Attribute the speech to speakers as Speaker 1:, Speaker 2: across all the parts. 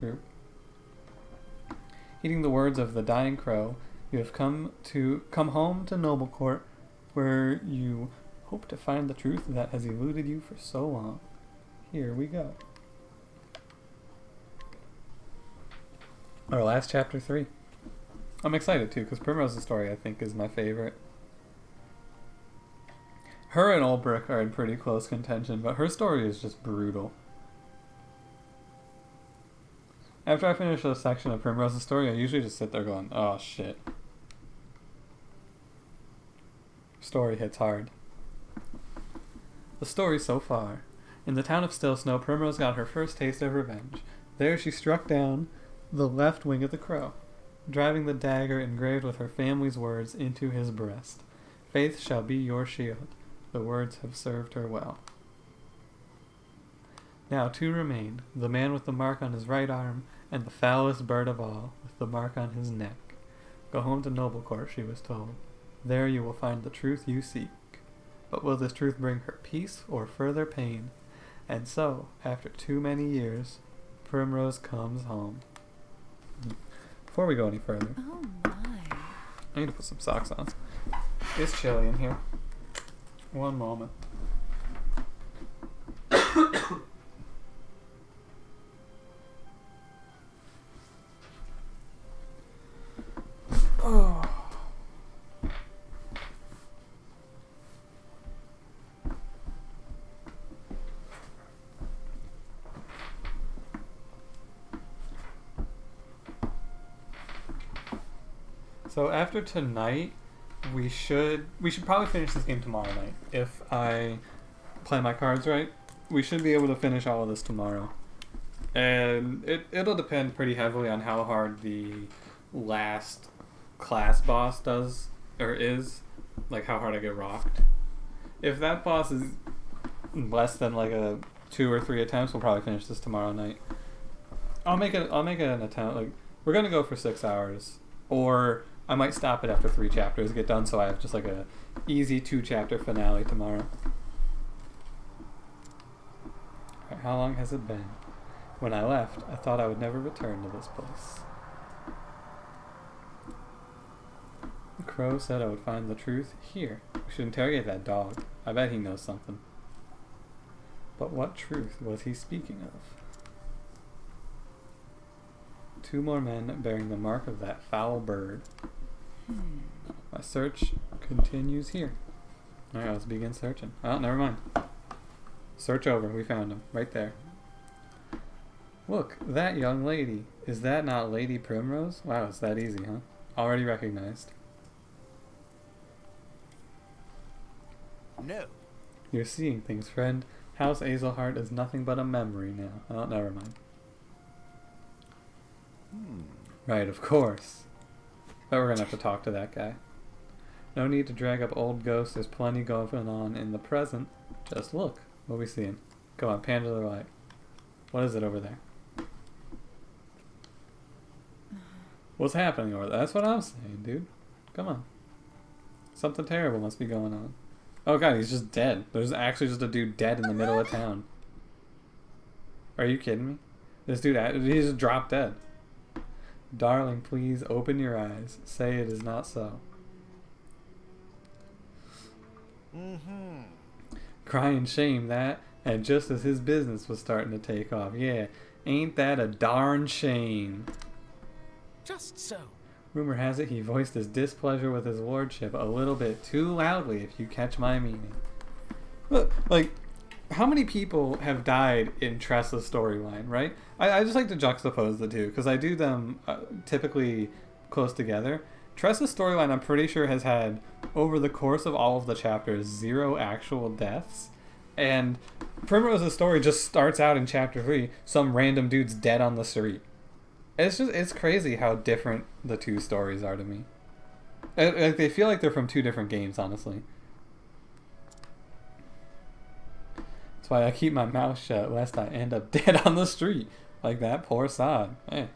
Speaker 1: group. Heeding the words of the dying crow, you have come home to Noble Court, where you hope to find the truth that has eluded you for so long. Here we go. Our last chapter 3. I'm excited too, because Primrose's story I think is my favorite. Her and Ulbrich are in pretty close contention, but her story is just brutal. After I finish a section of Primrose's story, I usually just sit there going, oh shit. Story hits hard. The story so far. In the town of Stillsnow, Primrose got her first taste of revenge. There she struck down the left wing of the crow, driving the dagger engraved with her family's words into his breast. Faith shall be your shield. The words have served her well. Now 2 remained, the man with the mark on his right arm, and the foulest bird of all, with the mark on his neck. Go home to Noble Court, she was told. There you will find the truth you seek. But will this truth bring her peace or further pain? And so, after too many years, Primrose comes home. Before we go any further,
Speaker 2: oh my.
Speaker 1: I need to put some socks on. It's chilly in here. One moment. Oh. So after tonight, we should probably finish this game tomorrow night. If I play my cards right, we should be able to finish all of this tomorrow. And it'll depend pretty heavily on how hard the last class boss does or is, like how hard I get rocked. If that boss is less than like a 2 or 3 attempts, we'll probably finish this tomorrow night. I'll make it an attempt. Like, we're gonna go for 6 hours, or I might stop it after 3 chapters get done, so I have just like a easy 2-chapter finale tomorrow. Right, how long has it been? When I left, I thought I would never return to this place. The crow said I would find the truth here. We should interrogate that dog. I bet he knows something. But what truth was he speaking of? 2 more men bearing the mark of that foul bird. My search continues here. Alright, let's begin searching. Oh, never mind. Search over. We found him. Right there. Look, that young lady. Is that not Lady Primrose? Wow, it's that easy, huh? Already recognized.
Speaker 3: No.
Speaker 1: You're seeing things, friend. House Azelhart is nothing but a memory now. Oh, never mind. Right, of course. But we're gonna have to talk to that guy. No need to drag up old ghosts. There's plenty going on in the present. Just look. What are we seeing? Go on, pan to the right. What is it over there? What's happening over there? That's what I'm saying, dude. Come on. Something terrible must be going on. Oh god, he's just dead. There's actually just a dude dead in the middle of town. Are you kidding me? This dude, he just dropped dead. Darling, please open your eyes. Say it is not so. Crying shame, that, and just as his business was starting to take off. Yeah, ain't that a darn shame?
Speaker 3: Just so.
Speaker 1: Rumor has it he voiced his displeasure with his lordship a little bit too loudly, if you catch my meaning. Look, like, how many people have died in Tressa's storyline, right? I just like to juxtapose the two, because I do them typically close together. Tressa's storyline, I'm pretty sure, has had, over the course of all of the chapters, 0 actual deaths. And Primrose's story just starts out in chapter 3, some random dude's dead on the street. It's crazy how different the 2 stories are to me. They feel like they're from 2 different games, honestly. That's why I keep my mouth shut, lest I end up dead on the street. Like that poor sod. Hey,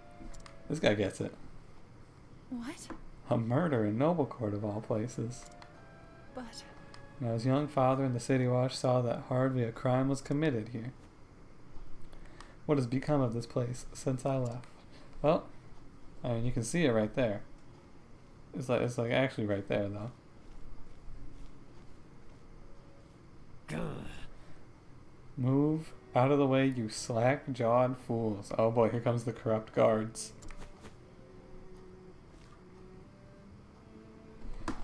Speaker 1: this guy gets it.
Speaker 2: What?
Speaker 1: A murder in Noble Court of all places.
Speaker 2: But...
Speaker 1: Now his young father in the City Watch saw that hardly a crime was committed here. What has become of this place since I left? Well, I mean, you can see it right there. It's like actually right there, though. Move out of the way, you slack-jawed fools. Oh boy, here comes the corrupt guards.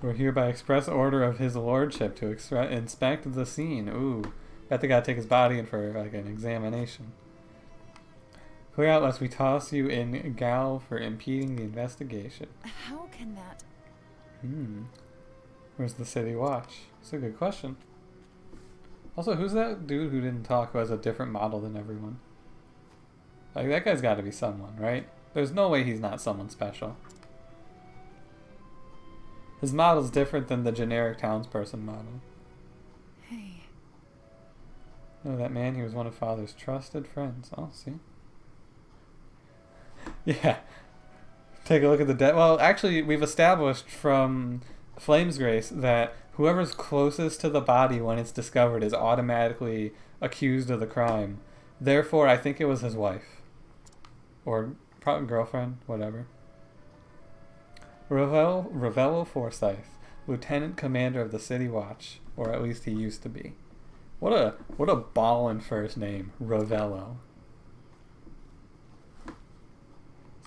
Speaker 1: We're here by express order of his lordship to inspect the scene. Ooh, bet they gotta take his body in for like an examination. Clear out lest we toss you in gaol for impeding the investigation.
Speaker 2: How can that?
Speaker 1: Where's the city watch? That's a good question. Also, who's that dude who didn't talk who has a different model than everyone? Like, that guy's gotta be someone, right? There's no way he's not someone special. His model's different than the generic townsperson model.
Speaker 2: Hey.
Speaker 1: Oh, that man, he was one of Father's trusted friends. Oh, see? Yeah. Take a look at the dead. Well, actually, we've established from Flame's Grace that whoever's closest to the body when it's discovered is automatically accused of the crime. Therefore, I think it was his wife. Or probably girlfriend, whatever. Ravello Forsyth, Lieutenant Commander of the City Watch, or at least he used to be. What a ballin' first name, Ravello.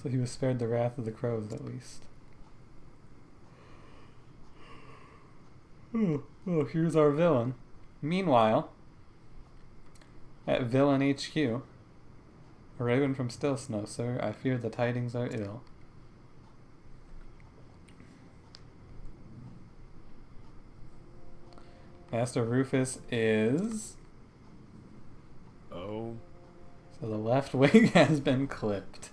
Speaker 1: So he was spared the wrath of the crows, at least. Oh, here's our villain. Meanwhile, at Villain HQ, a raven from Still Snow, sir. I fear the tidings are ill. Master Rufus is...
Speaker 3: Oh.
Speaker 1: So the left wing has been clipped.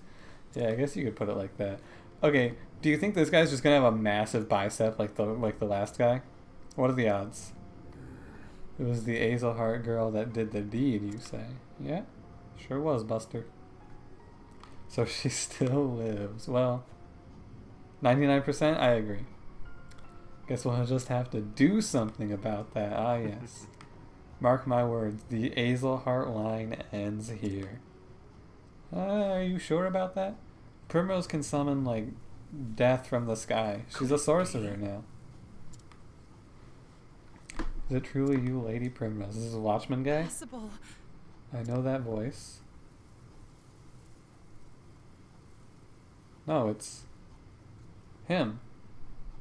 Speaker 1: Yeah, I guess you could put it like that. Okay, do you think this guy's just gonna have a massive bicep like the last guy? What are the odds? It was the Azelhart girl that did the deed, you say? Yeah, sure was, Buster. So she still lives. Well, 99%, I agree. Guess we'll just have to do something about that. Ah, yes. Mark my words, the Azelhart line ends here. Are you sure about that? Primrose can summon, like, death from the sky. She's a sorcerer now. Is it truly you, Lady Primrose? This is a Watchman guy?
Speaker 2: Possible.
Speaker 1: I know that voice. No, it's him.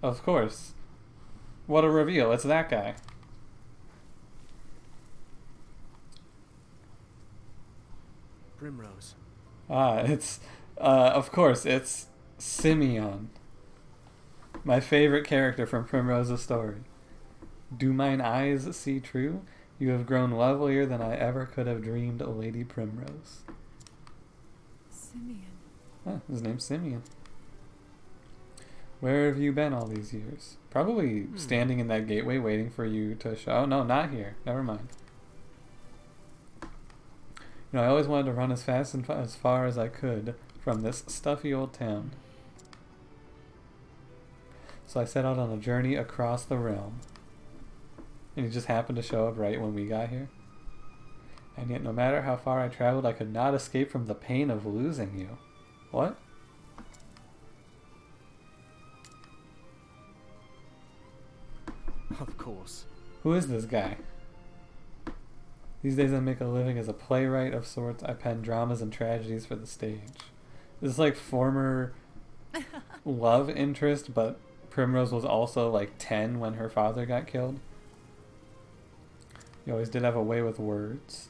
Speaker 1: Of course. What a reveal. It's that guy.
Speaker 3: Primrose.
Speaker 1: Ah, it's, of course, it's Simeon. My favorite character from Primrose's story. Do mine eyes see true? You have grown lovelier than I ever could have dreamed, Lady Primrose.
Speaker 2: Simeon.
Speaker 1: Ah, his name's Simeon. Where have you been all these years? Probably standing in that gateway waiting for you to show. Oh, no, not here. Never mind. You know, I always wanted to run as fast and as far as I could from this stuffy old town. So I set out on a journey across the realm. And you just happened to show up right when we got here. And yet no matter how far I traveled, I could not escape from the pain of losing you. What?
Speaker 3: Of course.
Speaker 1: Who is this guy? These days I make a living as a playwright of sorts. I pen dramas and tragedies for the stage. This is like former love interest, but Primrose was also like 10 when her father got killed. You always did have a way with words.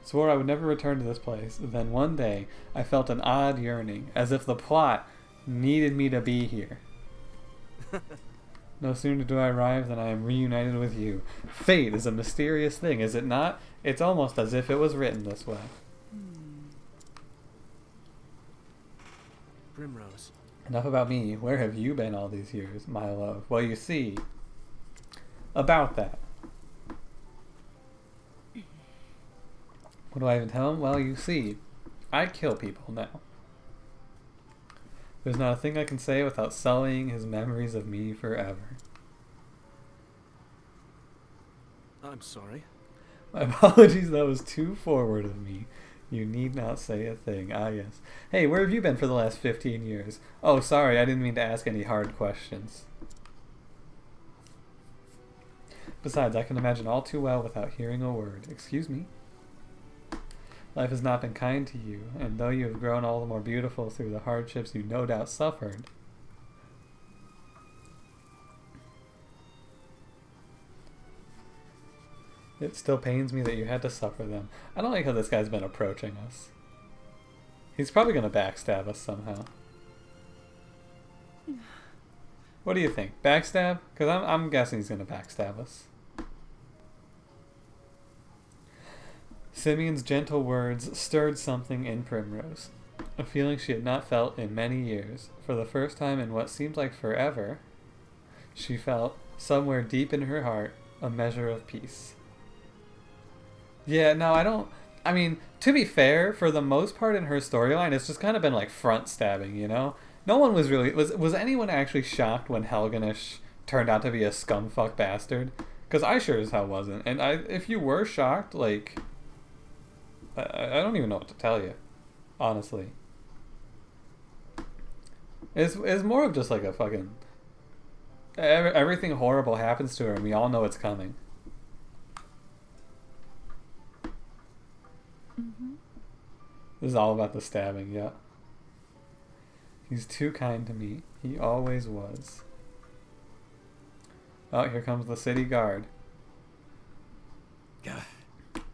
Speaker 1: Swore I would never return to this place. Then one day I felt an odd yearning, as if the plot needed me to be here. No sooner do I arrive than I am reunited with you. Fate is a mysterious thing, is it not? It's almost as if it was written this way.
Speaker 3: Primrose.
Speaker 1: Enough about me. Where have you been all these years, my love? Well, you see, about that. What do I even tell him? Well, you see, I kill people now. There's not a thing I can say without sullying his memories of me forever.
Speaker 3: I'm sorry.
Speaker 1: My apologies, that was too forward of me. You need not say a thing. Ah, yes. Hey, where have you been for the last 15 years? Oh, sorry, I didn't mean to ask any hard questions. Besides, I can imagine all too well without hearing a word. Excuse me? Life has not been kind to you, and though you have grown all the more beautiful through the hardships you no doubt suffered, it still pains me that you had to suffer them. I don't like how this guy's been approaching us. He's probably going to backstab us somehow. What do you think? Backstab? Because I'm guessing he's going to backstab us. Simeon's gentle words stirred something in Primrose. A feeling she had not felt in many years. For the first time in what seemed like forever, she felt, somewhere deep in her heart, a measure of peace. Yeah, no, I mean, to be fair, for the most part in her storyline, it's just kind of been like front stabbing, you know? No one was really... Was anyone actually shocked when Helganish turned out to be a scumfuck bastard? Because I sure as hell wasn't. And if you were shocked, like... I don't even know what to tell you. Honestly. It's more of just like a fucking... Everything horrible happens to her and we all know it's coming.
Speaker 2: Mm-hmm.
Speaker 1: This is all about the stabbing, yeah. He's too kind to me. He always was. Oh, here comes the city guard.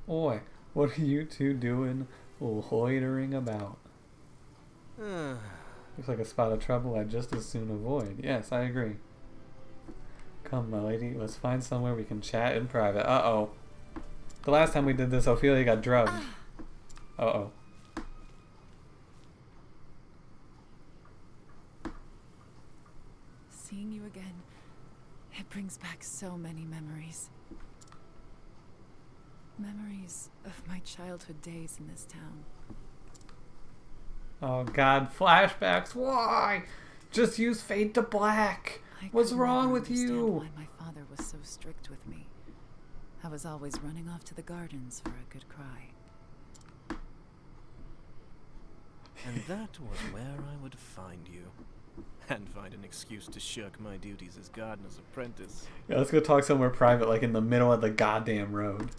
Speaker 1: Oi, what are you two doing loitering about? Looks like a spot of trouble I'd just as soon avoid. Yes, I agree. Come, my lady, let's find somewhere we can chat in private. Uh-oh. The last time we did this, Ophelia got drugged. Uh-oh.
Speaker 2: Seeing you again, it brings back so many memories. Memories of my childhood days in this town.
Speaker 1: Oh god, flashbacks, why? Just use fade to black. What's wrong with you?
Speaker 2: Why my father was so strict with me. I was always running off to the gardens for a good cry.
Speaker 3: And that was where I would find you. And find an excuse to shirk my duties as gardener's apprentice.
Speaker 1: Yeah, let's go talk somewhere private, like in the middle of the goddamn road.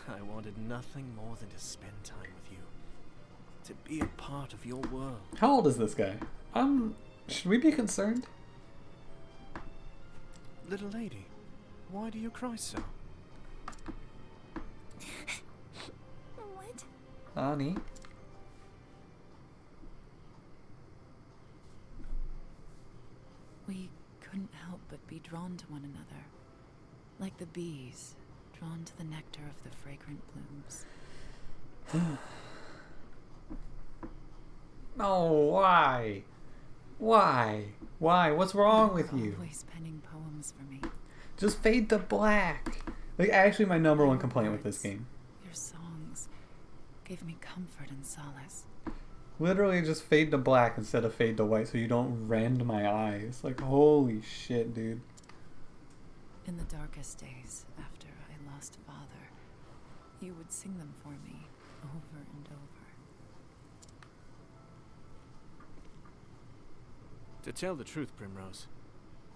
Speaker 3: I wanted nothing more than to spend time with you. To be a part of your world.
Speaker 1: How old is this guy? Should we be concerned?
Speaker 3: Little lady, why do you cry so?
Speaker 2: What?
Speaker 1: Annie?
Speaker 2: We couldn't help but be drawn to one another. Like the bees, drawn to the nectar of the fragrant blooms.
Speaker 1: No, why? Why? Why? What's wrong with you?
Speaker 2: Always penning poems for me.
Speaker 1: Just fade to black. Like, actually my number one complaint with this game.
Speaker 2: Your songs gave me comfort and solace.
Speaker 1: Literally just fade to black instead of fade to white so you don't rend my eyes. Like, holy shit, dude.
Speaker 2: In the darkest days after I lost father, you would sing them for me over and over.
Speaker 3: To tell the truth, Primrose,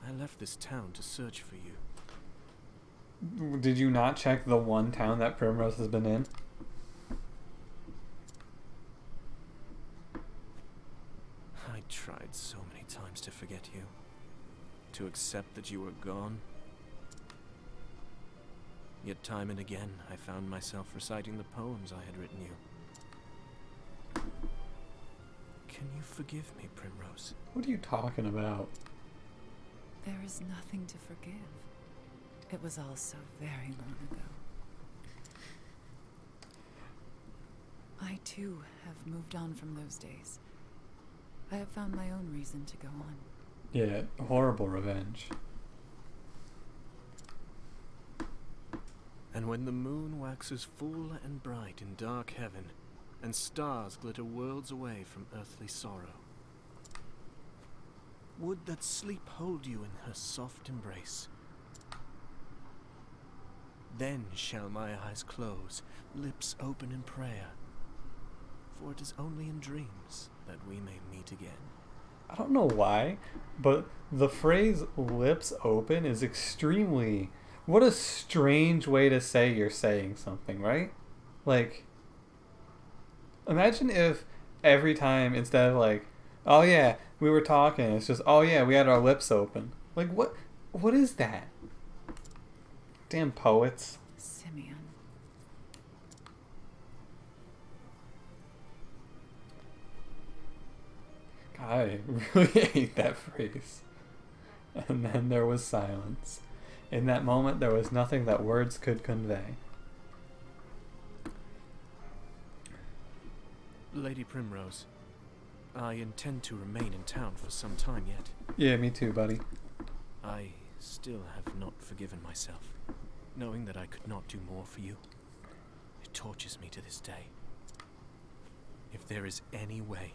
Speaker 3: I left this town to search for you.
Speaker 1: Did you not check the one town that Primrose has been in?
Speaker 3: I tried so many times to forget you. To accept that you were gone. Yet time and again, I found myself reciting the poems I had written you. Can you forgive me, Primrose?
Speaker 1: What are you talking about?
Speaker 2: There is nothing to forgive. It was all so very long ago. I too have moved on from those days. I have found my own reason to go on.
Speaker 1: Yeah, horrible revenge.
Speaker 3: And when the moon waxes full and bright in dark heaven, and stars glitter worlds away from earthly sorrow, would that sleep hold you in her soft embrace. Then shall my eyes close, lips open in prayer. For it is only in dreams that we may meet again.
Speaker 1: I don't know why, but the phrase lips open is extremely... What a strange way to say you're saying something, right? Like, imagine if every time instead of like, oh yeah, we were talking, it's just, oh yeah, we had our lips open. Like, what is that? Damn poets.
Speaker 2: Simeon.
Speaker 1: I really hate that phrase. And then there was silence. In that moment, there was nothing that words could convey.
Speaker 3: Lady Primrose, I intend to remain in town for some time yet.
Speaker 1: Yeah, me too, buddy.
Speaker 3: I still have not forgiven myself, knowing that I could not do more for you. It tortures me to this day. If there is any way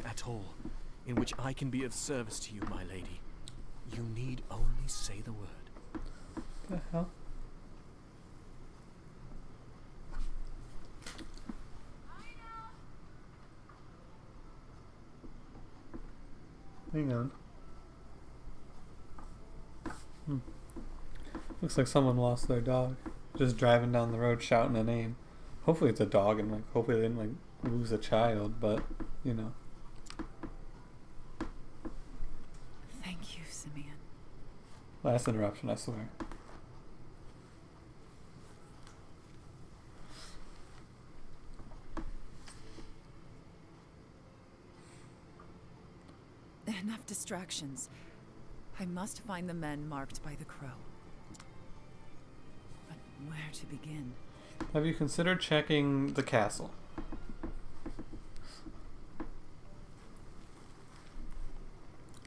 Speaker 3: at all, in which I can be of service to you, my lady, you need only say the word.
Speaker 1: The hell? Hang on. Looks like someone lost their dog. Just driving down the road shouting a name. Hopefully it's a dog and like hopefully they didn't like lose a child, but you know.
Speaker 2: Thank you, Simeon.
Speaker 1: Last interruption, I swear.
Speaker 2: Enough distractions. I must find the men marked by the crow. But where to begin?
Speaker 1: Have you considered checking the castle?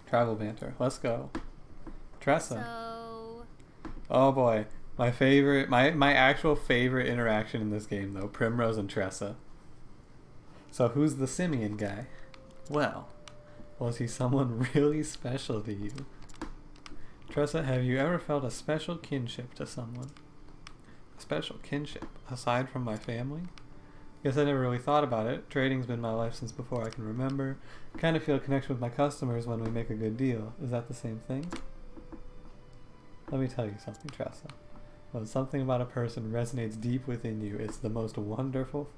Speaker 1: Travel banter. Let's go. Tressa.
Speaker 4: So...
Speaker 1: Oh boy. My favorite, my actual favorite interaction in this game though. Primrose and Tressa. So who's the Simeon guy? Well, was he someone really special to you? Tressa, have you ever felt a special kinship to someone? A special kinship, aside from my family? Guess I never really thought about it. Trading's been my life since before I can remember. Kind of feel a connection with my customers when we make a good deal. Is that the same thing? Let me tell you something, Tressa. When something about a person resonates deep within you, it's the most wonderful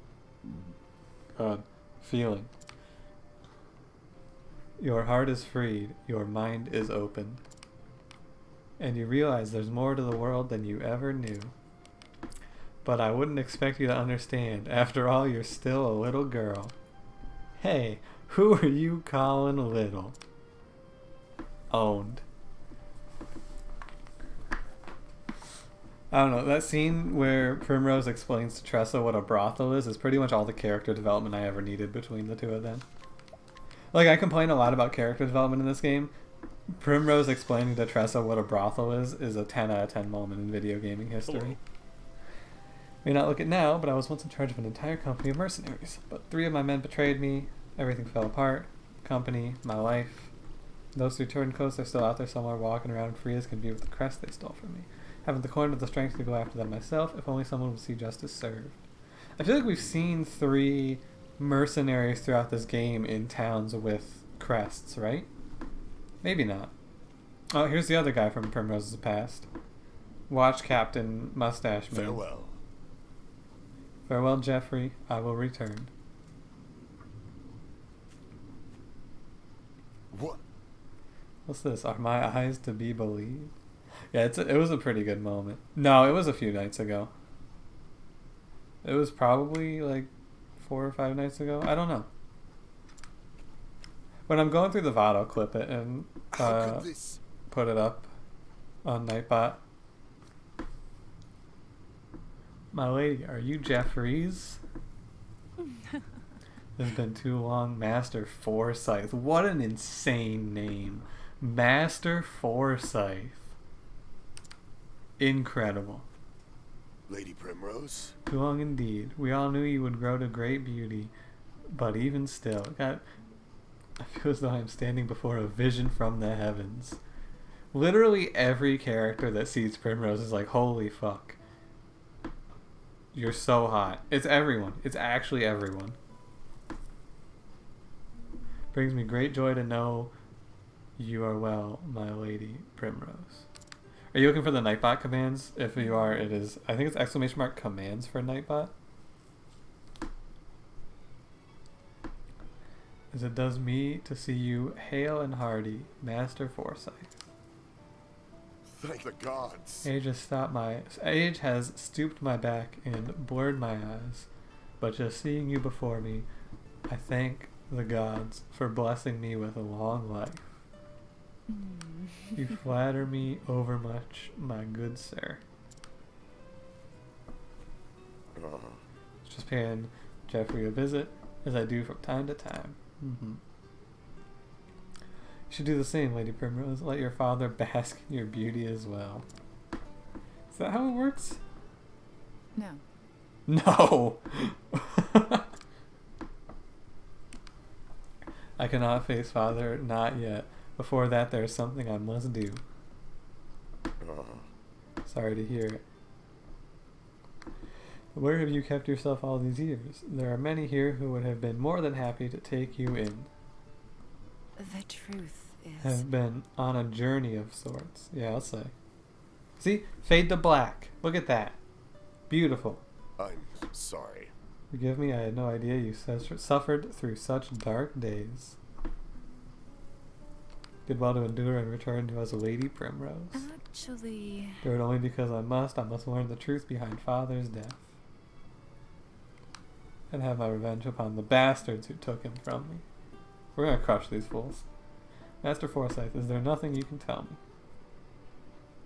Speaker 1: feeling. Your heart is freed, your mind is open, and you realize there's more to the world than you ever knew. But I wouldn't expect you to understand. After all, you're still a little girl. Hey, who are you calling little? Owned. I don't know, that scene where Primrose explains to Tressa what a brothel is pretty much all the character development I ever needed between the two of them. Like, I complain a lot about character development in this game. Primrose explaining to Tressa what a brothel is a 10 out of 10 moment in video gaming history. May not look it now, but I was once in charge of an entire company of mercenaries. But 3 of my men betrayed me, everything fell apart. Company, my life. Those 3 turncoats are still out there somewhere walking around free as can be with the crest they stole from me. Haven't the coin or the strength to go after them myself, if only someone would see justice served. I feel like we've seen 3 mercenaries throughout this game in towns with crests, right? Maybe not. Oh, here's the other guy from Primrose's past. Watch Captain Mustache Man.
Speaker 5: Farewell.
Speaker 1: Farewell, Jeffrey. I will return.
Speaker 5: What?
Speaker 1: What's this? Are my eyes to be believed? Yeah, it was a pretty good moment. No, it was a few nights ago. It was probably like 4 or 5 nights ago. I don't know. When I'm going through the VOD, I'll clip it and
Speaker 5: How could this?
Speaker 1: put it up on Nightbot. My lady, are you Jeffries? It's been too long. Master Forsyth. What an insane name. Master Forsyth. Incredible.
Speaker 5: Lady Primrose?
Speaker 1: Too long indeed. We all knew you would grow to great beauty, but even still, God, I feel as though I'm standing before a vision from the heavens. Literally every character that sees Primrose is like, holy fuck. You're so hot. It's everyone. It's actually everyone. Brings me great joy to know you are well, my lady Primrose. Are you looking for the Nightbot commands? If you are, it is... I think it's ! Commands for Nightbot. As it does me to see you hale and hearty, Master Forsyth.
Speaker 5: Thank the gods.
Speaker 1: Age has stooped my back and blurred my eyes, but just seeing you before me, I thank the gods for blessing me with a long life. You flatter me overmuch, my good sir. Just paying Jeffrey a visit, as I do from time to time. You should do the same, Lady Primrose. Let your father bask in your beauty as well. Is that how it works?
Speaker 2: No.
Speaker 1: No! I cannot face father, not yet. Before that, there is something I must do. Sorry to hear it. Where have you kept yourself all these years? There are many here who would have been more than happy to take you in.
Speaker 2: The truth is...
Speaker 1: Have been on a journey of sorts. Yeah, I'll say. See? Fade to black. Look at that. Beautiful.
Speaker 5: I'm sorry.
Speaker 1: Forgive me, I had no idea you suffered through such dark days. Did well to endure and return to us, Lady Primrose.
Speaker 2: Actually...
Speaker 1: Do it only because I must learn the truth behind father's death. And have my revenge upon the bastards who took him from me. We're gonna crush these fools. Master Forsyth, is there nothing you can tell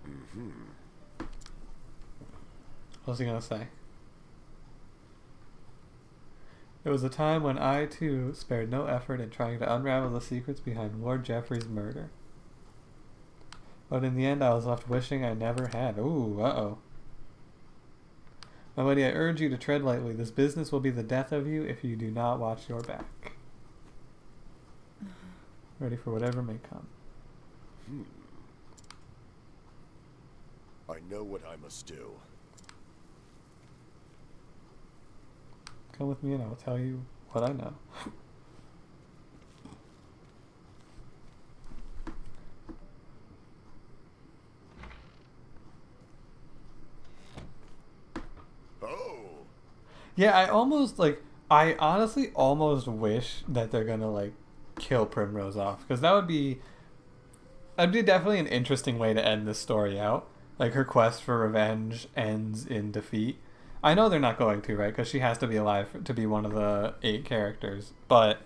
Speaker 1: me? What's he gonna say? It was a time when I, too, spared no effort in trying to unravel the secrets behind Lord Geoffrey's murder. But in the end, I was left wishing I never had. Ooh, uh-oh. My lady, I urge you to tread lightly. This business will be the death of you if you do not watch your back. Ready for whatever may come.
Speaker 5: I know what I must do.
Speaker 1: Come with me and I will tell you what I know. Yeah, I honestly almost wish that they're gonna, kill Primrose off. Because that'd be definitely an interesting way to end this story out. Like, her quest for revenge ends in defeat. I know they're not going to, right? Because she has to be alive to be one of the 8 characters. But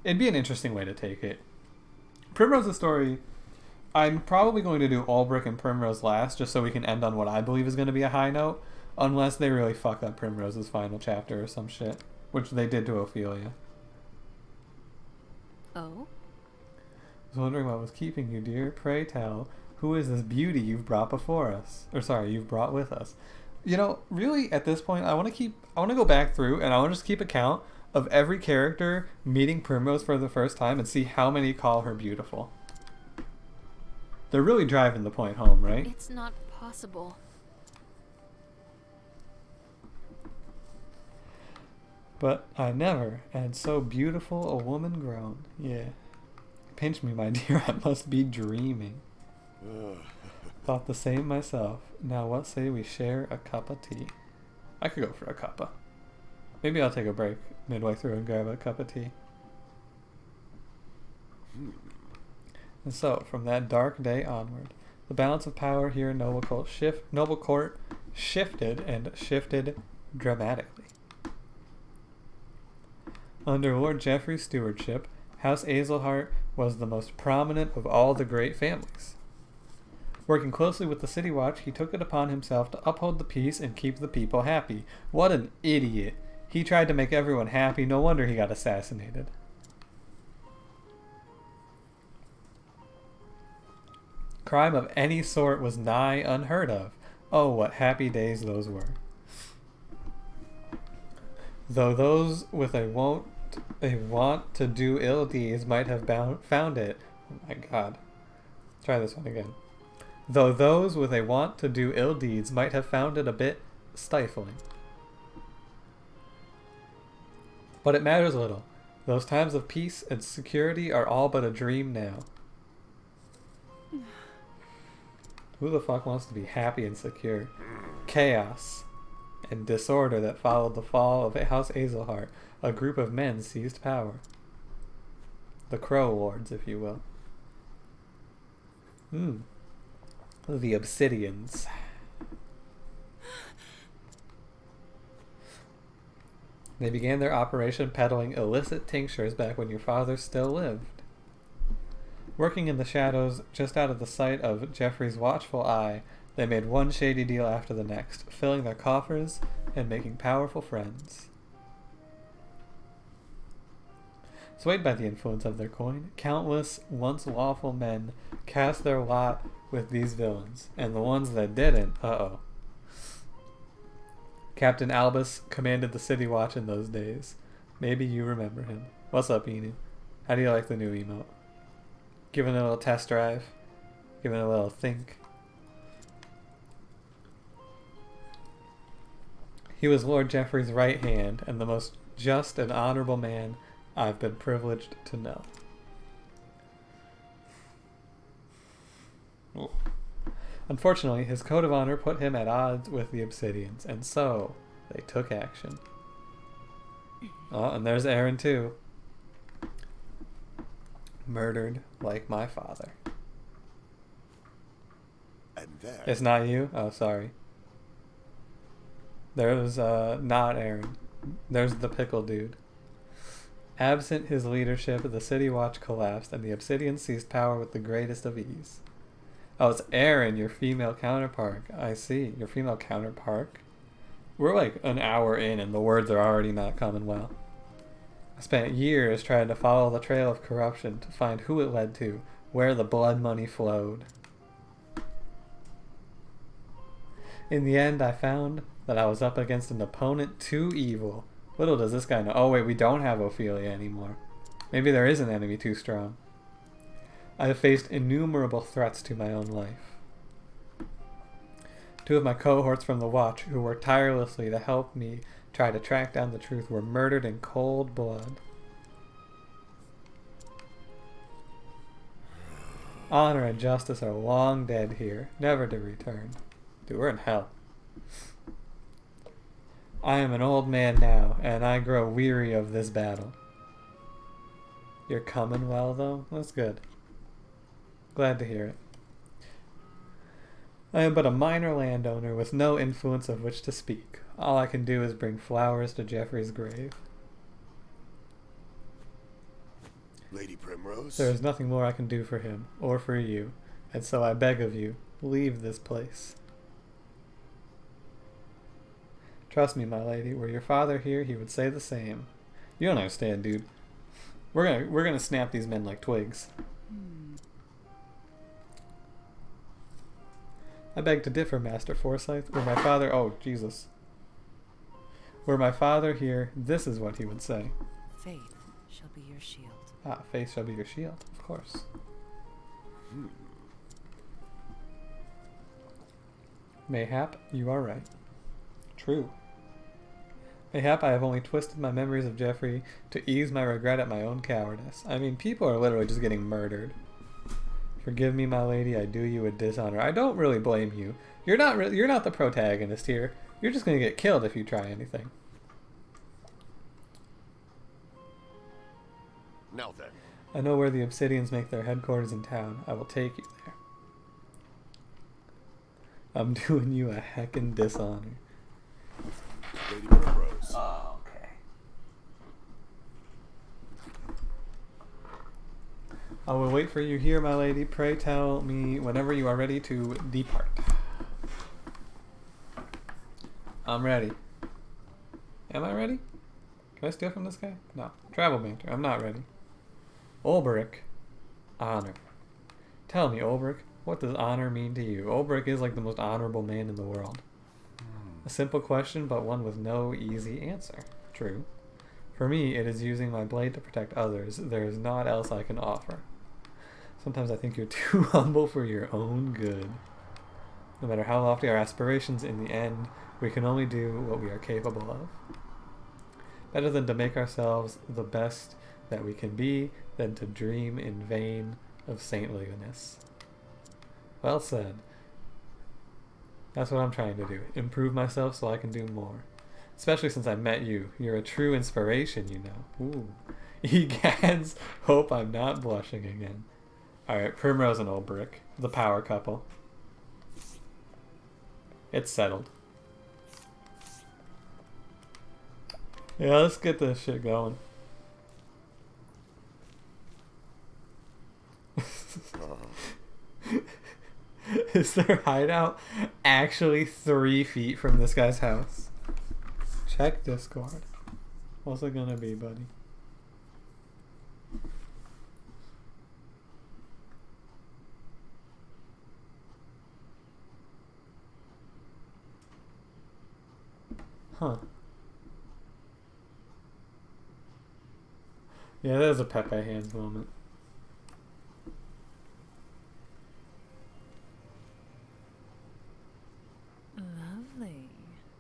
Speaker 1: it'd be an interesting way to take it. Primrose's story, I'm probably going to do Ulbrich and Primrose last, just so we can end on what I believe is going to be a high note. Unless they really fuck up Primrose's final chapter or some shit. Which they did to Ophelia.
Speaker 2: Oh?
Speaker 1: I was wondering what was keeping you, dear. Pray tell, who is this beauty you've brought before us? Or sorry, you've brought with us. You know, really, at this point, I want to go back through and I want to just keep account of every character meeting Primrose for the first time and see how many call her beautiful. They're really driving the point home, right?
Speaker 4: It's not possible.
Speaker 1: But I never had so beautiful a woman grown. Yeah. Pinch me, my dear, I must be dreaming. Thought the same myself. Now what say we share a cup of tea? I could go for a cuppa. Maybe I'll take a break midway through and grab a cup of tea. And so, from that dark day onward, the balance of power here in Noble Court shifted and shifted dramatically. Under Lord Geoffrey's stewardship, House Azelhart was the most prominent of all the great families. Working closely with the City Watch, he took it upon himself to uphold the peace and keep the people happy. What an idiot. He tried to make everyone happy, no wonder he got assassinated. Crime of any sort was nigh unheard of. Oh, what happy days those were. Though those with a want to do ill deeds might have found it... Oh my god. Try this one again. Though those with a want to do ill deeds might have found it a bit stifling. But it matters little. Those times of peace and security are all but a dream now. Who the fuck wants to be happy and secure? Chaos and disorder that followed the fall of House Azelhart. A group of men seized power. The Crow Lords, if you will. The Obsidians. They began their operation peddling illicit tinctures back when your father still lived. Working in the shadows, just out of the sight of Geoffrey's watchful eye, they made one shady deal after the next, filling their coffers and making powerful friends. Swayed by the influence of their coin, countless once lawful men cast their lot with these villains, and the ones that didn't, Captain Albus commanded the City Watch in those days. Maybe you remember him. What's up, Enid? How do you like the new emote? Giving it a little test drive? Giving it a little think? He was Lord Geoffrey's right hand, and the most just and honorable man I've been privileged to know. Ooh. Unfortunately, his code of honor put him at odds with the Obsidians, and so they took action. Oh, and there's Aaron too. Murdered like my father.
Speaker 5: And that...
Speaker 1: It's not you? Oh, sorry. There's, not Aaron. There's the pickle dude. Absent his leadership, the City Watch collapsed, and the Obsidians seized power with the greatest of ease. Oh, it's Aaron, your female counterpart. I see. Your female counterpart? We're like an hour in and the words are already not coming well. I spent years trying to follow the trail of corruption to find who it led to, where the blood money flowed. In the end, I found that I was up against an opponent too evil. Little does this guy know. Oh wait, we don't have Ophelia anymore. Maybe there is an enemy too strong. I have faced innumerable threats to my own life. Two of my cohorts from the Watch, who worked tirelessly to help me try to track down the truth, were murdered in cold blood. Honor and justice are long dead here, never to return. Dude, we're in hell. I am an old man now, and I grow weary of this battle. You're coming well, though? That's good. Glad to hear it. I am but a minor landowner with no influence of which to speak. All I can do is bring flowers to Geoffrey's grave.
Speaker 5: Lady Primrose?
Speaker 1: There is nothing more I can do for him, or for you, and so I beg of you, leave this place. Trust me, my lady, were your father here, he would say the same. You don't understand, dude. We're gonna snap these men like twigs. I beg to differ, Master Forsyth. Were my father... Oh, Jesus. Were my father here, this is what he would say.
Speaker 2: Faith shall be your shield.
Speaker 1: Ah, faith shall be your shield, of course. Mayhap, you are right. True. Mayhap I have only twisted my memories of Geoffrey to ease my regret at my own cowardice. I mean, people are literally just getting murdered. Forgive me, my lady, I do you a dishonor. I don't really blame you. You're not the protagonist here. You're just gonna get killed if you try anything.
Speaker 5: Now then.
Speaker 1: I know where the Obsidians make their headquarters in town. I will take you there. I'm doing you a heckin' dishonor.
Speaker 5: Lady Primrose.
Speaker 1: Oh, okay. I will wait for you here, my lady. Pray tell me whenever you are ready to depart. I'm ready. Am I ready? Can I steal from this guy? No. Travel banter. I'm not ready. Ulbrich. Honor. Tell me, Ulbrich, what does honor mean to you? Ulbrich is like the most honorable man in the world. A simple question, but one with no easy answer. True. For me, it is using my blade to protect others. There is naught else I can offer. Sometimes I think you're too humble for your own good. No matter how lofty our aspirations, in the end, we can only do what we are capable of. Better than to make ourselves the best that we can be than to dream in vain of saintliness. Well said. That's what I'm trying to do. Improve myself so I can do more. Especially since I met you. You're a true inspiration, you know. Ooh. Egads, hope I'm not blushing again. Alright, Primrose and Old Brick. The power couple. It's settled. Yeah, let's get this shit going. Is their hideout actually 3 feet from this guy's house? Check Discord. What's it gonna be, buddy? Huh. Yeah, there's a Pepe Hands moment.
Speaker 2: Lovely.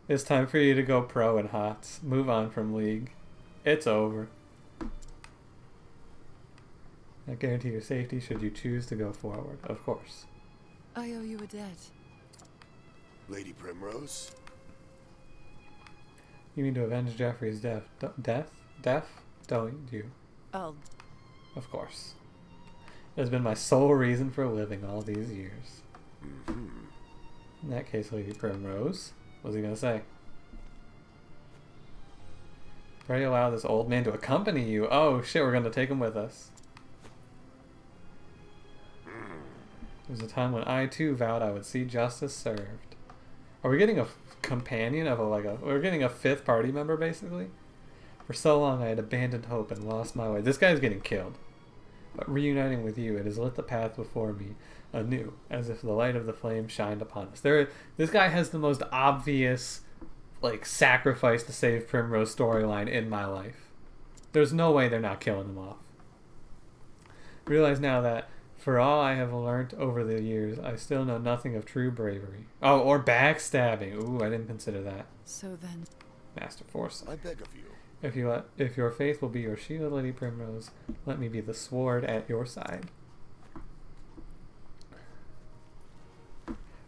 Speaker 1: It's time for you to go pro in HOTS. Move on from League. It's over. I guarantee your safety should you choose to go forward, of course.
Speaker 2: I owe you a debt.
Speaker 5: Lady Primrose?
Speaker 1: You mean to avenge Jeffrey's death? Death? Don't you?
Speaker 2: I'll...
Speaker 1: Of course. It has been my sole reason for living all these years.
Speaker 5: Mm-hmm.
Speaker 1: In that case, Lady Primrose, what's he gonna say? Pray allow this old man to accompany you. Oh shit, we're gonna take him with us. There was a time when I too vowed I would see justice served. Are we getting a companion of we're getting a 5th party member basically? For so long I had abandoned hope and lost my way. This guy's getting killed. But reuniting with you, it has lit the path before me anew, as if the light of the flame shined upon us. This guy has the most obvious, sacrifice to save Primrose storyline in my life. There's no way they're not killing him off. Realize now that, for all I have learnt over the years, I still know nothing of true bravery. Oh, or backstabbing. Ooh, I didn't consider that.
Speaker 2: So then...
Speaker 1: Master Foresight.
Speaker 5: I beg of you.
Speaker 1: If your faith will be your shield, Lady Primrose, let me be the sword at your side.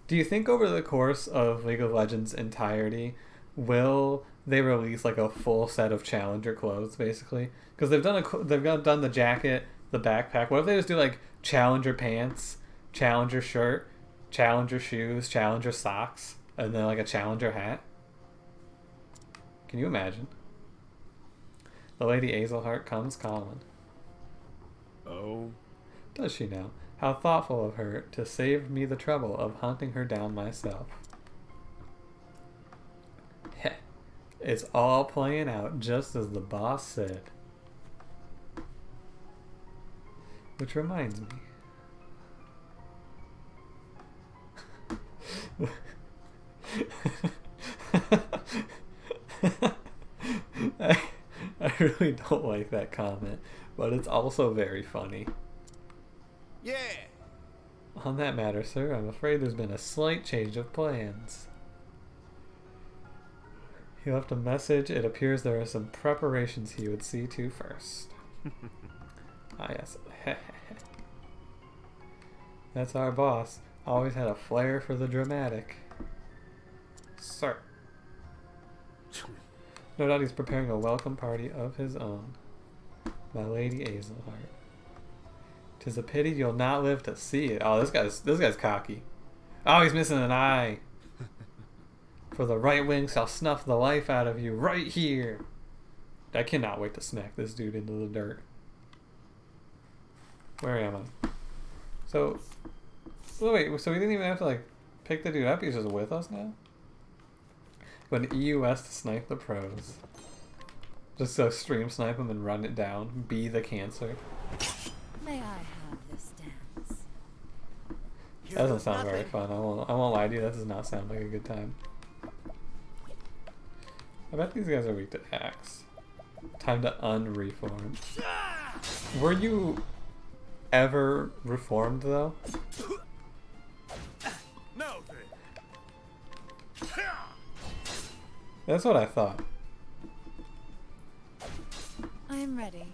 Speaker 1: Do you think over the course of League of Legends' entirety, will they release a full set of Challenger clothes, basically? Because they've done the jacket, the backpack. What if they just do Challenger pants, Challenger shirt, Challenger shoes, Challenger socks, and then a Challenger hat? Can you imagine? The Lady Azelheart comes calling.
Speaker 3: Oh?
Speaker 1: Does she now? How thoughtful of her to save me the trouble of hunting her down myself. Heh. It's all playing out just as the boss said. Which reminds me. I really don't like that comment, but it's also very funny.
Speaker 5: Yeah!
Speaker 1: On that matter, sir, I'm afraid there's been a slight change of plans. He left a message. It appears there are some preparations he would see to first. Ah, yes. That's our boss. Always had a flair for the dramatic. Sir. No doubt he's preparing a welcome party of his own. My Lady Azelheart. 'Tis a pity you'll not live to see it. Oh, this guy's cocky. Oh, he's missing an eye. For the right wing shall snuff the life out of you right here. I cannot wait to smack this dude into the dirt. Where am I? So, wait, so we didn't even have to pick the dude up. He's just with us now? When EUS to snipe the pros. Just so stream snipe him and run it down. Be the cancer.
Speaker 2: May I have this dance?
Speaker 1: That doesn't sound very fun. I won't lie to you. That does not sound like a good time. I bet these guys are weak to axe. Time to unreform. Were you ever reformed though?
Speaker 5: No.
Speaker 1: That's what I thought.
Speaker 2: am ready.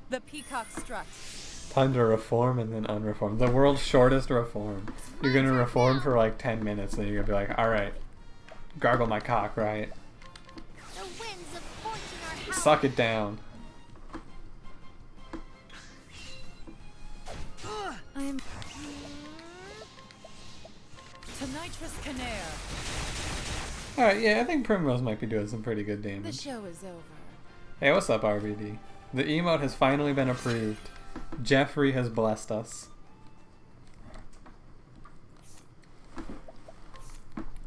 Speaker 2: The peacock strut.
Speaker 1: Time to reform and then unreform. The world's shortest reform. You're gonna reform for like 10 minutes, then you're gonna be like, alright, gargle my cock, right?
Speaker 4: The winds of fortune are howling.
Speaker 1: Suck it down.
Speaker 2: I am. To nitrous canare.
Speaker 1: Alright, yeah, I think Primrose might be doing some pretty good
Speaker 2: The
Speaker 1: damage.
Speaker 2: show is over.
Speaker 1: Hey, what's up, RBD? The emote has finally been approved. Jeffrey has blessed us.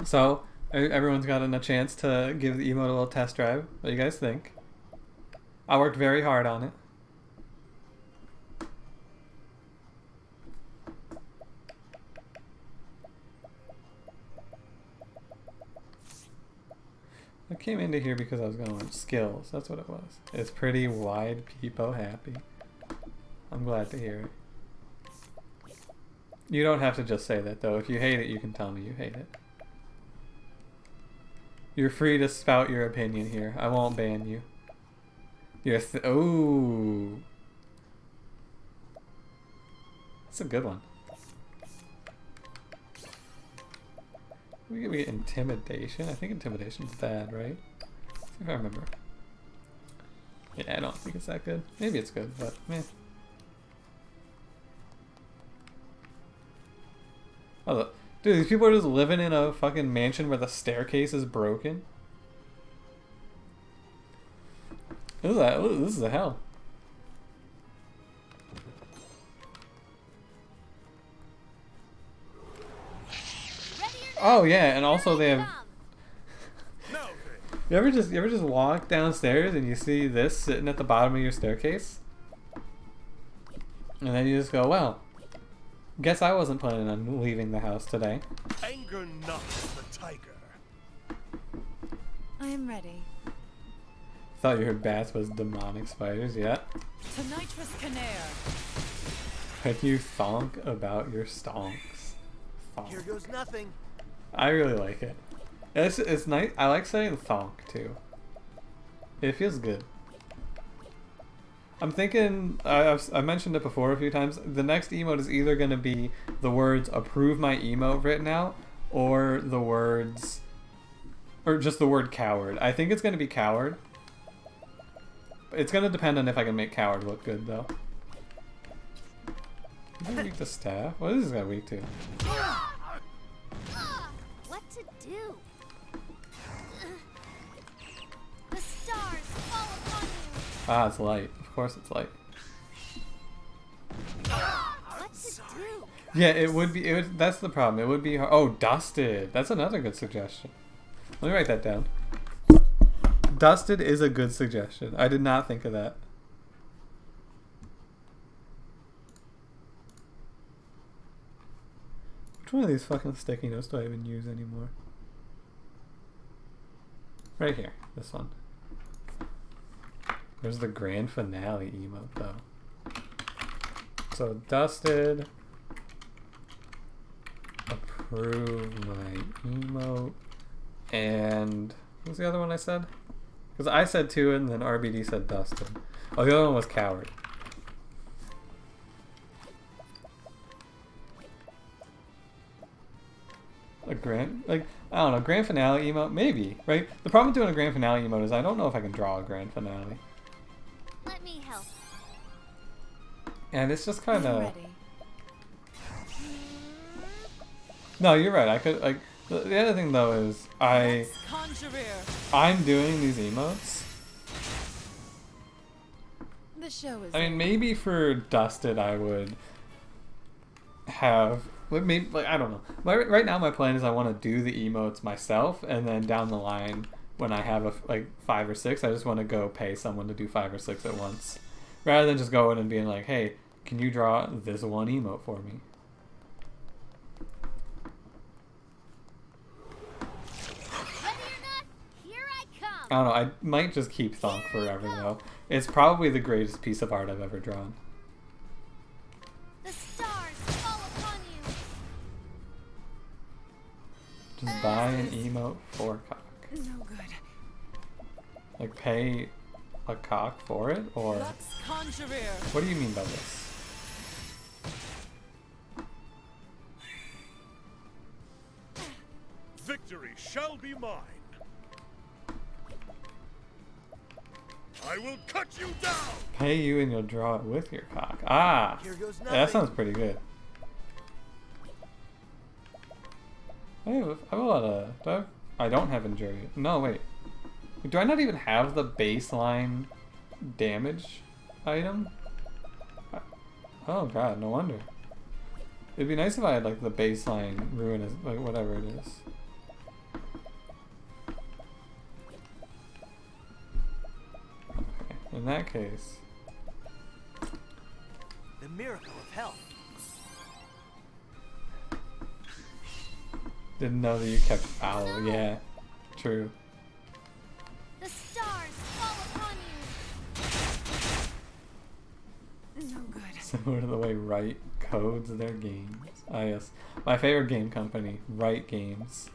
Speaker 1: So, everyone's gotten a chance to give the emote a little test drive. What do you guys think? I worked very hard on it. I came into here because I was going to learn skills. That's what it was. It's pretty wide peepo happy. I'm glad to hear it. You don't have to just say that though. If you hate it, you can tell me you hate it. You're free to spout your opinion here. I won't ban you. You're ooh. That's a good one. We get intimidation. I think intimidation's bad, right? If I remember. Yeah, I don't think it's that good. Maybe it's good, but meh. Oh, look. Dude, these people are just living in a fucking mansion where the staircase is broken. This is a hell. Oh yeah, and also they have. You ever just walk downstairs and you see this sitting at the bottom of your staircase, and then you just go, well, guess I wasn't planning on leaving the house today.
Speaker 5: Anger not the tiger.
Speaker 2: I am ready.
Speaker 1: Thought you heard bats was demonic spiders, yeah.
Speaker 2: To nitrous canare.
Speaker 1: When you thonk about your stonks. Thonk.
Speaker 5: Here goes nothing.
Speaker 1: I really like it. It's nice. I like saying thonk too. It feels good. I'm thinking, I've mentioned it before a few times, the next emote is either going to be the words approve my emote written out, or the words, or just the word coward. I think it's going to be coward. It's going to depend on if I can make coward look good though. Is he weak to staff? What is this guy weak to?
Speaker 4: What to do? The stars fall upon you.
Speaker 1: Ah, it's light. Of course it's light.
Speaker 4: What to do?
Speaker 1: Yeah, it would be. That's the problem. It would be. Oh, dusted. That's another good suggestion. Let me write that down. Dusted is a good suggestion. I did not think of that. Which one of these fucking sticky notes do I even use anymore? Right here. This one. There's the grand finale emote though. So dusted. Approve my emote. And what was the other one I said? Because I said two and then RBD said dusted. Oh, the other one was coward. A grand, like, I don't know, grand finale emote? Maybe, right? The problem with doing a grand finale emote is I don't know if I can draw a grand finale.
Speaker 4: Let me help.
Speaker 1: And it's just
Speaker 2: I
Speaker 1: kind
Speaker 2: am
Speaker 1: of...
Speaker 2: ready.
Speaker 1: No, you're right. I could, like, the other thing though is I'm doing these emotes.
Speaker 2: The show is
Speaker 1: I mean, maybe for dusted I would have... Maybe, like, I don't know. Right now my plan is I want to do the emotes myself, and then down the line when I have like 5 or 6, I just want to go pay someone to do 5 or 6 at once, rather than just going and being like, hey, can you draw this one emote for me?
Speaker 4: Ready or not, here I come.
Speaker 1: I don't know. I might just keep Thonk forever though. It's probably the greatest piece of art I've ever drawn.
Speaker 4: The stars fall upon you.
Speaker 1: Just buy an emote for cock.
Speaker 2: No good.
Speaker 1: Like pay a cock for it, or
Speaker 2: Lux Conjurer.
Speaker 1: what do you mean by this?
Speaker 5: Victory shall be mine. I will cut you down.
Speaker 1: Pay you and you'll draw it with your cock. Ah,
Speaker 6: Here goes
Speaker 1: that
Speaker 6: nothing.
Speaker 1: sounds pretty good. I have a lot of. I don't have injury. No, wait. Do I not even have the baseline damage item? Oh god, no wonder. It'd be nice if I had like the baseline ruin, like whatever it is. Okay, in that case.
Speaker 6: The miracle of health.
Speaker 1: Didn't know that you kept foul. Yeah, true.
Speaker 4: The stars fall upon you.
Speaker 2: No good.
Speaker 1: Similar to the way Wright codes their games. Ah yes, my favorite game company, Wright Games.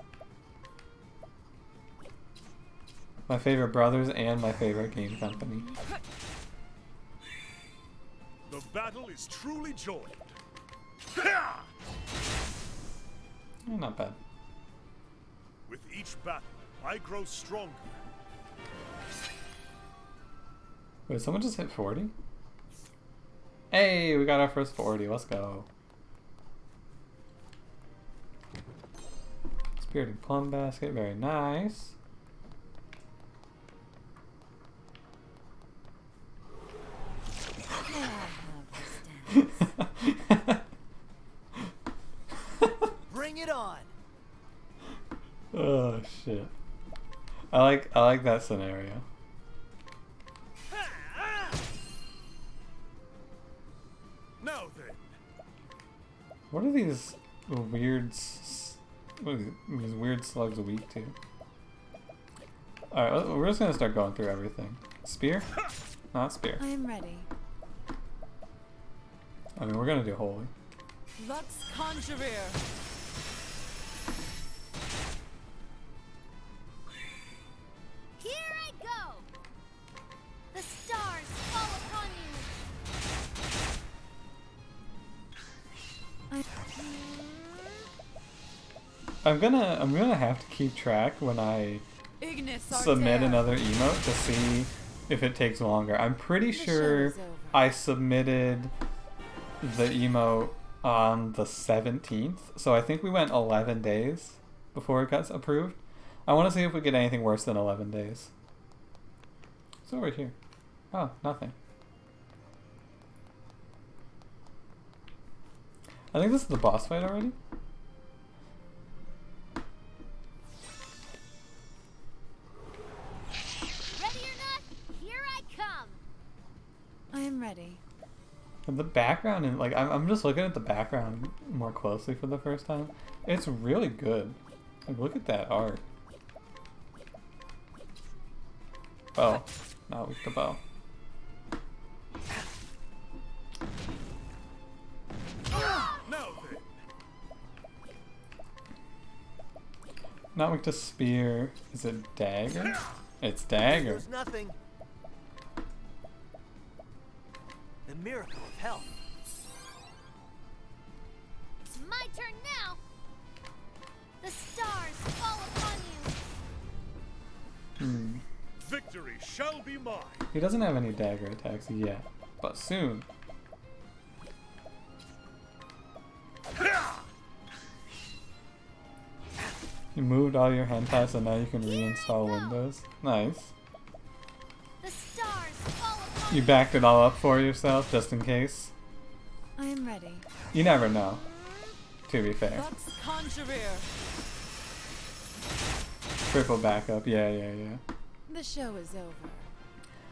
Speaker 1: My favorite brothers and my favorite game company.
Speaker 5: The battle is truly joined.
Speaker 1: Not bad.
Speaker 5: With each battle, I grow stronger.
Speaker 1: Wait, someone just hit 40? Hey, we got our first 40. Let's go. Spirited Plum Basket, very nice.
Speaker 2: May I have the stance?
Speaker 6: Bring it on.
Speaker 1: Oh shit. I like that scenario.
Speaker 5: Now then,
Speaker 1: What are these weird what are these weird slugs weak to? Alright, we're just gonna start going through everything. Spear? Not spear.
Speaker 2: I am ready.
Speaker 1: I mean, we're gonna do holy.
Speaker 2: Lux Conjurer.
Speaker 4: Here I go. The stars fall upon you.
Speaker 1: I'm gonna have to keep track when I
Speaker 2: Ignis
Speaker 1: submit
Speaker 2: Arter.
Speaker 1: another emote to see if it takes longer. I'm pretty
Speaker 2: The show
Speaker 1: sure
Speaker 2: is over.
Speaker 1: I submitted the emote on the 17th, so I think we went 11 days before it got approved. I want to see if we get anything worse than 11 days. It's over here. Oh, nothing. I think this is the boss fight already.
Speaker 4: Ready or not, here I come.
Speaker 2: I am ready.
Speaker 1: The background and like I'm just looking at the background more closely for the first time. It's really good. Like look at that art. Bow. Not with the bow.
Speaker 5: now then,
Speaker 1: Not with the spear. Is it dagger? It's
Speaker 6: Here
Speaker 1: dagger.
Speaker 6: goes nothing. The miracle of health.
Speaker 4: It's my turn now. The stars fall upon you.
Speaker 1: Hmm.
Speaker 5: victory shall be mine.
Speaker 1: He doesn't have any dagger attacks yet, but soon. You moved all your hentai, so now you can reinstall Windows. Nice.
Speaker 4: The stars fall upon
Speaker 1: You backed it all up for yourself, just in case.
Speaker 2: I am ready.
Speaker 1: You never know, to be fair.
Speaker 2: Lux Conjurer.
Speaker 1: Triple backup, yeah.
Speaker 2: The show is over.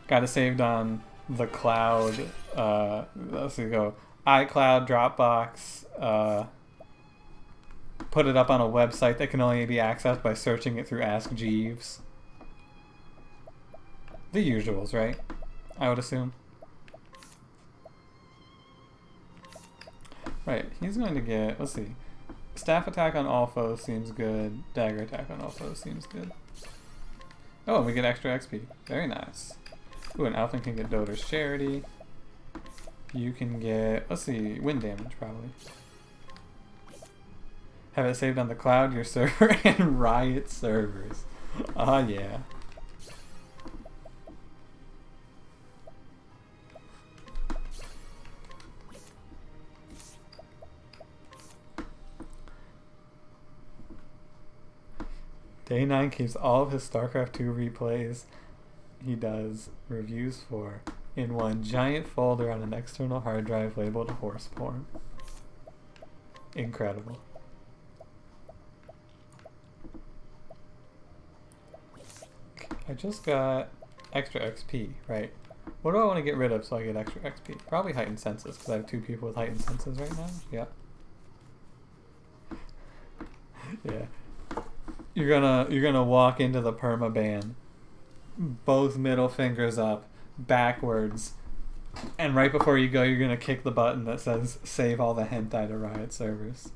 Speaker 1: Got it saved on the cloud, let's see, go, iCloud, Dropbox, put it up on a website that can only be accessed by searching it through Ask Jeeves. The usuals, right? I would assume. Right, he's going to get, let's see, Staff attack on all foes seems good. Dagger attack on all foes seems good. Oh, and we get extra XP. Very nice. Ooh, and Alphen can get Doter's Charity. You can get, let's see, wind damage probably. Have it saved on the cloud, your server, and Riot servers. Ah, yeah. Day 9 keeps all of his StarCraft 2 replays he does reviews for in one giant folder on an external hard drive labeled horse porn. Incredible. I just got extra XP, right? What do I want to get rid of so I get extra XP? Probably heightened senses, because I have 2 people with heightened senses right now. Yeah. Yeah. You're gonna walk into the permaban, both middle fingers up, backwards, and right before you go, you're gonna kick the button that says "Save all the hentai to Riot servers."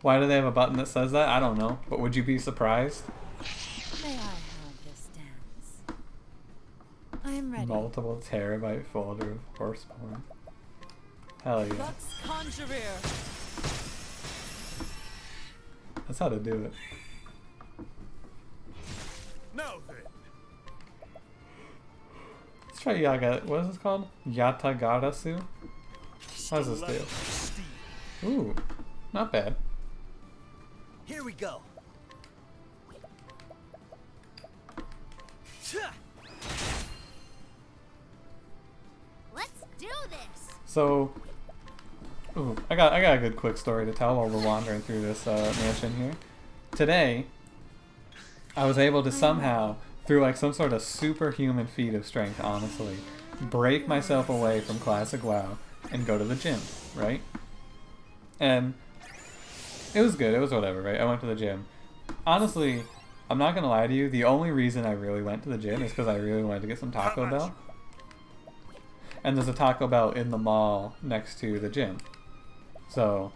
Speaker 1: Why do they have a button that says that? I don't know, but would you be surprised?
Speaker 2: May I have this dance? I am ready.
Speaker 1: Multiple terabyte folder of horse porn. Hell yeah.
Speaker 2: Lux Conjurer.
Speaker 1: That's how to do it.
Speaker 5: Now then.
Speaker 1: Let's try Yaga. What is this called? Yatagarasu? How does this do? Ooh, not bad.
Speaker 6: Here we go.
Speaker 4: Let's do this.
Speaker 1: So, ooh, I got a good quick story to tell while we're wandering through this mansion here. Today, I was able to somehow, through like some sort of superhuman feat of strength, honestly, break myself away from classic WoW and go to the gym, right? And it was good. It was whatever, right? I went to the gym. Honestly, I'm not gonna lie to you. The only reason I really went to the gym is because I really wanted to get some Taco Bell. And there's a Taco Bell in the mall next to the gym. So,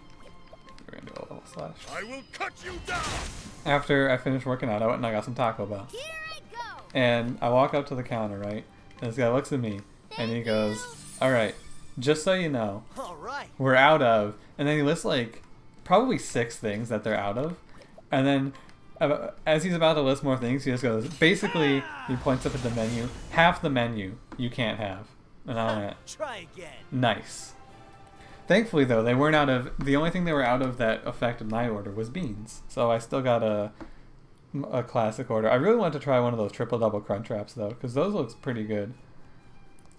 Speaker 1: we're gonna do a level slash.
Speaker 5: I will cut you down.
Speaker 1: After I finished working out, I went and I got some Taco Bell.
Speaker 4: Here I go.
Speaker 1: And I walk up to the counter, right? And this guy looks at me and he goes, "Alright, just so you know,
Speaker 6: All right.
Speaker 1: we're out of," and then he lists like probably 6 things that they're out of. And then as he's about to list more things, he just goes, basically, he points up at the menu, half the menu you can't have. And I went,
Speaker 6: Try again.
Speaker 1: nice. Thankfully, though, they weren't out of, the only thing they were out of that affected my order was beans. So I still got a classic order. I really want to try one of those triple double crunch wraps, though, because those looks pretty good.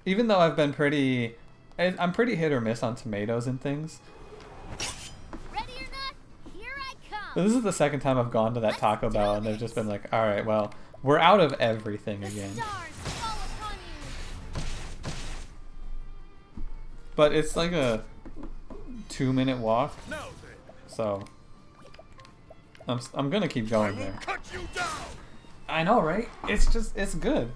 Speaker 1: Even though I'm pretty hit or miss on tomatoes and things.
Speaker 4: Ready or not, here I come.
Speaker 1: This is the second time I've gone to that Taco Bell, and they've just been like, alright, well, we're out of everything
Speaker 4: The
Speaker 1: again.
Speaker 4: stars fall upon you.
Speaker 1: But it's like a 2-minute walk,
Speaker 5: Now then.
Speaker 1: so I'm gonna keep
Speaker 5: I
Speaker 1: going
Speaker 5: will
Speaker 1: there.
Speaker 5: cut you down.
Speaker 1: I know, right? It's good.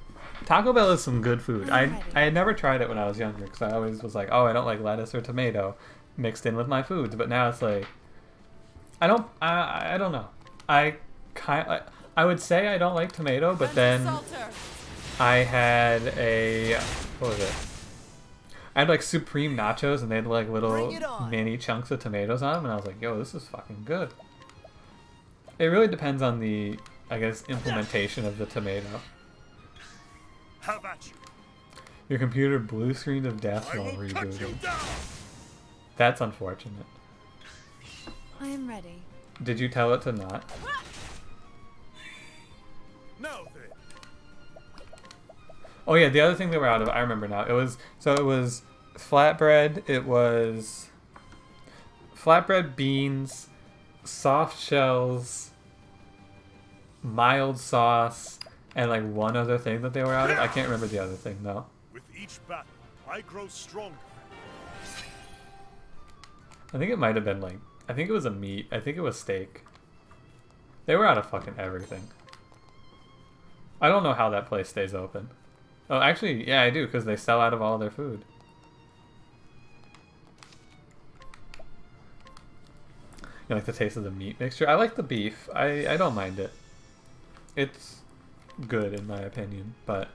Speaker 1: Taco Bell is some good food. I had never tried it when I was younger because I always was like, oh, I don't like lettuce or tomato mixed in with my foods. But now it's like, I don't know. I would say I don't like tomato, but then I had what was it? I had like Supreme nachos and they had like little
Speaker 6: Bring it on.
Speaker 1: mini chunks of tomatoes on them, and I was like, yo, this is fucking good. It really depends on the, I guess, implementation of the tomato.
Speaker 5: How about you?
Speaker 1: Your computer blue screened of death
Speaker 5: I
Speaker 1: while
Speaker 5: will cut you
Speaker 1: rebooting.
Speaker 5: down.
Speaker 1: That's unfortunate.
Speaker 2: I am ready.
Speaker 1: Did you tell it to not?
Speaker 5: Now then.
Speaker 1: Oh yeah, the other thing they were out of, I remember now. It was flatbread, it was flatbread, beans, soft shells, mild sauce, and like one other thing that they were out of. I can't remember the other thing though.
Speaker 5: With each battle, I grow stronger.
Speaker 1: I think it might have been like, I think it was a meat. I think it was steak. They were out of fucking everything. I don't know how that place stays open. Oh, actually, yeah, I do, because they sell out of all their food. You like the taste of the meat mixture? I like the beef. I don't mind it. It's good in my opinion, but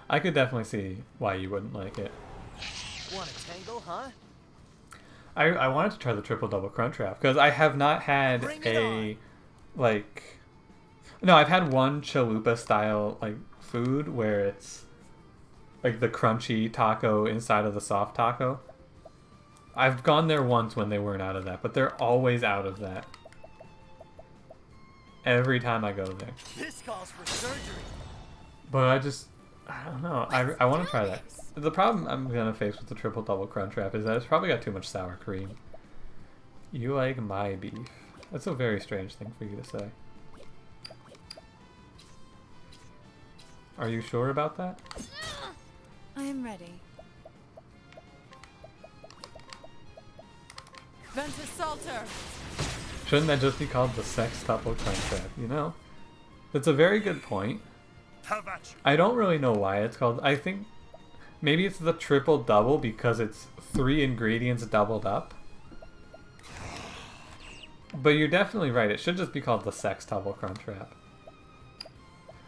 Speaker 1: I could definitely see why you wouldn't like it.
Speaker 6: Want a tangle, huh?
Speaker 1: I wanted to try the triple double crunch wrap because I have not had
Speaker 6: Bring it
Speaker 1: a like. No, I've had one chalupa style like food where it's like the crunchy taco inside of the soft taco. I've gone there once when they weren't out of that, but they're always out of that. Every time I go there.
Speaker 6: This calls for surgery.
Speaker 1: But I don't know. I want to try that. The problem I'm going to face with the triple double crunch wrap is that it's probably got too much sour cream. You like my beef. That's a very strange thing for you to say. Are you sure about that?
Speaker 2: I am ready. Ventus Salter!
Speaker 1: Shouldn't that just be called the sextuple crunch wrap, you know? That's a very good point. I don't really know why it's called. I think maybe it's the triple double because it's 3 ingredients doubled up. But you're definitely right. It should just be called the sextuple crunch wrap.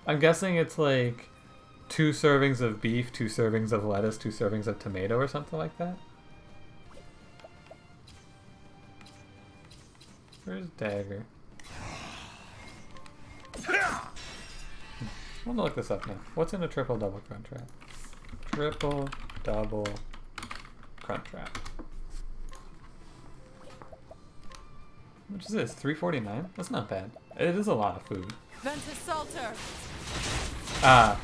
Speaker 1: I'm guessing it's like 2 servings of beef, 2 servings of lettuce, 2 servings of tomato or something like that. Where's Dagger? I'm gonna look this up now. What's in a triple double crunch wrap? Triple double crunch wrap. How much is this? $3.49? That's not bad. It is a lot of food.
Speaker 2: Ventus Salter!
Speaker 1: Ah,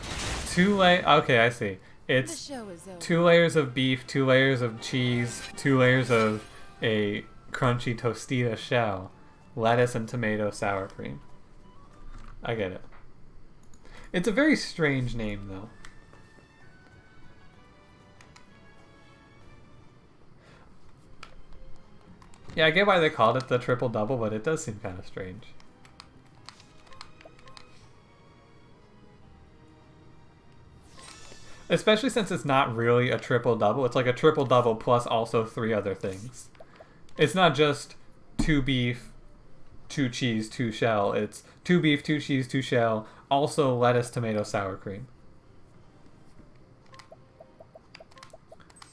Speaker 1: 2 layers. Okay, I see.
Speaker 2: The
Speaker 1: It's
Speaker 2: show is over.
Speaker 1: 2 layers of beef, 2 layers of cheese, 2 layers of a crunchy tostita shell, lettuce and tomato sour cream. I get it. It's a very strange name, though. Yeah, I get why they called it the triple double, but it does seem kind of strange. Especially since it's not really a triple double. It's like a triple double plus also 3 other things. It's not just 2 beef, 2 cheese, 2 shell. It's 2 beef, 2 cheese, 2 shell, also lettuce, tomato, sour cream.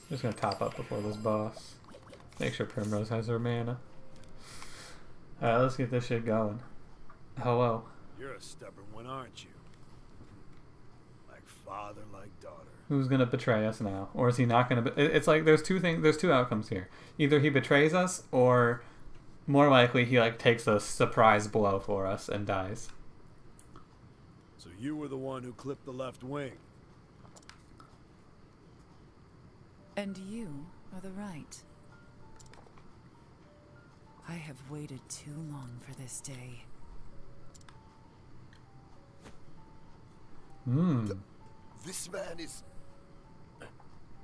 Speaker 1: Just gonna top up before this boss. Make sure Primrose has her mana. Alright, let's get this shit going. Hello.
Speaker 5: You're a stubborn one, aren't you? Like father, like daughter.
Speaker 1: Who's gonna betray us now? Or is he not gonna it's like there's 2 things, there's 2 outcomes here. Either he betrays us, or more likely he like takes a surprise blow for us and dies.
Speaker 5: So you were the one who clipped the left wing.
Speaker 2: And you are the right. I have waited too long for this day.
Speaker 5: This man is...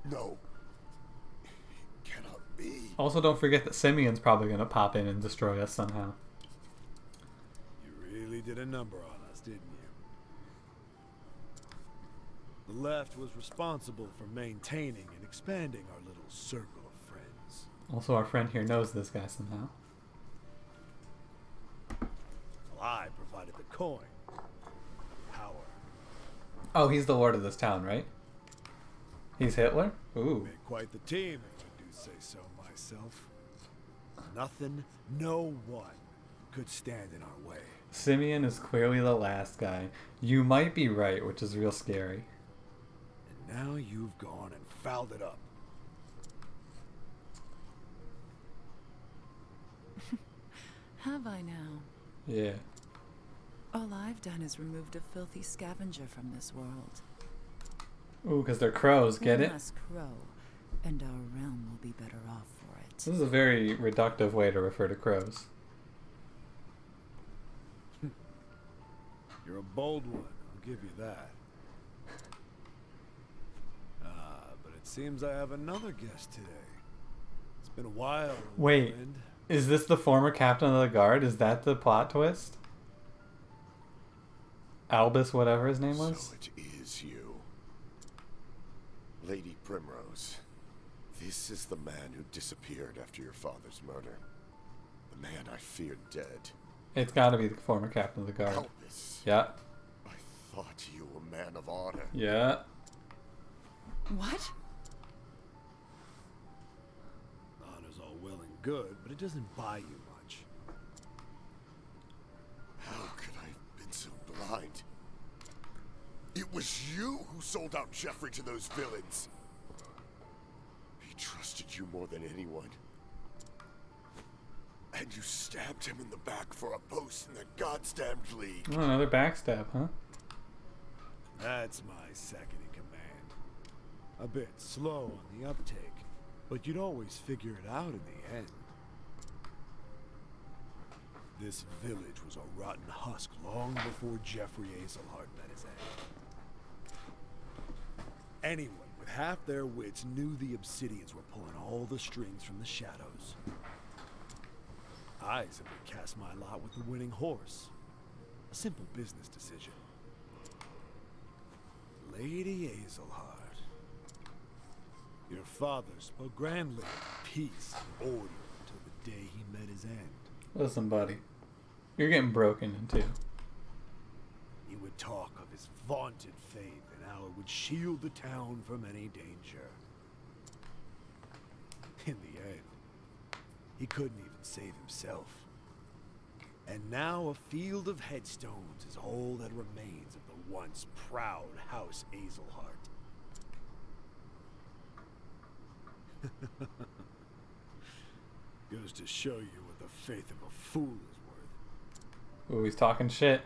Speaker 5: No. It cannot be.
Speaker 1: Also, don't forget that Simeon's probably gonna pop in and destroy us somehow.
Speaker 5: You really did a number on us, didn't you? The left was responsible for maintaining and expanding our little circle of friends.
Speaker 1: Also, our friend here knows this guy somehow.
Speaker 5: Well, I provided the coin. Power.
Speaker 1: Oh, he's the lord of this town, right? He's Hitler? Ooh.
Speaker 5: Made quite the team, if I do say so myself. Nothing, no one could stand in our way.
Speaker 1: Simeon is clearly the last guy. You might be right, which is real scary.
Speaker 5: And now you've gone and fouled it up.
Speaker 2: Have I now?
Speaker 1: Yeah.
Speaker 2: All I've done is removed a filthy scavenger from this world.
Speaker 1: Ooh, because they're crows, get
Speaker 2: One
Speaker 1: it?
Speaker 2: less crow, and our realm will be better off for it.
Speaker 1: This is a very reductive way to refer to crows.
Speaker 5: You're a bold one, I'll give you that. But it seems I have another guest today. It's been a while.
Speaker 1: Wait,
Speaker 5: friend.
Speaker 1: is this the former captain of the guard? Is that the plot twist? Albus, whatever his name was?
Speaker 5: So it is you. Lady Primrose. This is the man who disappeared after your father's murder.
Speaker 7: man I feared dead.
Speaker 1: It's got to be the former captain of the guard.
Speaker 7: Albus.
Speaker 1: Yeah.
Speaker 7: I thought you a man of honor.
Speaker 1: Yeah.
Speaker 2: What?
Speaker 5: Honor's all well and good, but it doesn't buy you much.
Speaker 7: How could I have been so blind? It was you who sold out Jeffrey to those villains. He trusted you more than anyone. And you stabbed him in the back for a post in the Goddamned League.
Speaker 1: Oh, another backstab, huh?
Speaker 5: That's my second in command. A bit slow on the uptake, but you'd always figure it out in the end. This village was a rotten husk long before Jeffrey Azelhart met his end. Anyone with half their wits knew the Obsidians were pulling all the strings from the shadows. I simply cast my lot with the winning horse. A simple business decision. Lady Azelhart. Your father spoke grandly of peace and order until the day he met his end.
Speaker 1: Listen, buddy. You're getting broken into.
Speaker 5: He would talk of his vaunted faith and how it would shield the town from any danger. In the end, he couldn't even save himself. And now a field of headstones is all that remains of the once proud House Azelhart. Goes to show you what the faith of a fool is worth.
Speaker 1: Ooh, he's talking shit.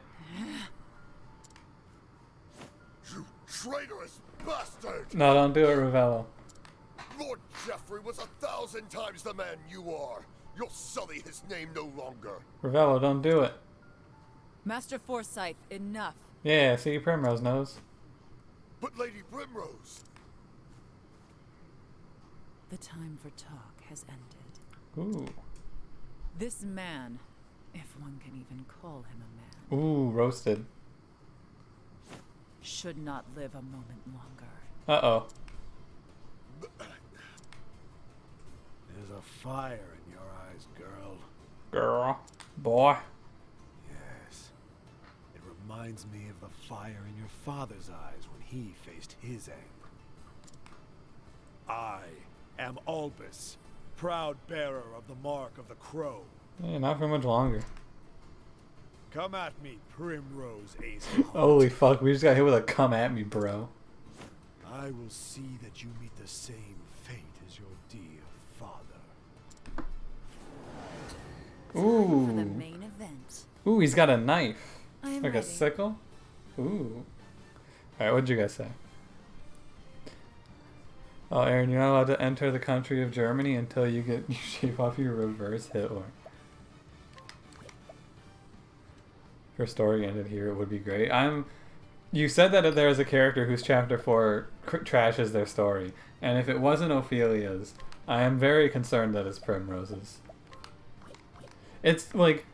Speaker 7: You traitorous bastard!
Speaker 1: No, don't do it, Ravello.
Speaker 7: Lord Jeffrey was 1,000 times the man you are. You'll sully his name no longer.
Speaker 1: Ravello, don't do it.
Speaker 2: Master Forsyth, enough.
Speaker 1: Yeah, see, Primrose knows.
Speaker 7: But Lady Primrose...
Speaker 2: The time for talk has ended.
Speaker 1: Ooh.
Speaker 2: This man, if one can even call him a man,
Speaker 1: Ooh, roasted.
Speaker 2: should not live a moment longer.
Speaker 1: Uh-oh.
Speaker 5: There's a fire in your eyes, girl.
Speaker 1: Girl. Boy.
Speaker 5: Yes. It reminds me of the fire in your father's eyes when he faced his end. I am Albus, proud bearer of the mark of the crow.
Speaker 1: Yeah, not for much longer.
Speaker 5: Come at me, Primrose Azelhart.
Speaker 1: Holy fuck, we just got hit with a come at me, bro.
Speaker 5: I will see that you meet the same fate as your dear father.
Speaker 2: For the
Speaker 1: Ooh.
Speaker 2: main event.
Speaker 1: Ooh, he's got a knife.
Speaker 2: I am
Speaker 1: Like
Speaker 2: ready.
Speaker 1: a sickle? Ooh. Alright, what'd you guys say? Oh, Aaron, you're not allowed to enter the country of Germany until you get you shave off your reverse Hitler. If your story ended here, it would be great. You said that there is a character whose chapter 4 trashes their story, and if it wasn't Ophelia's, I am very concerned that it's Primrose's. It's like,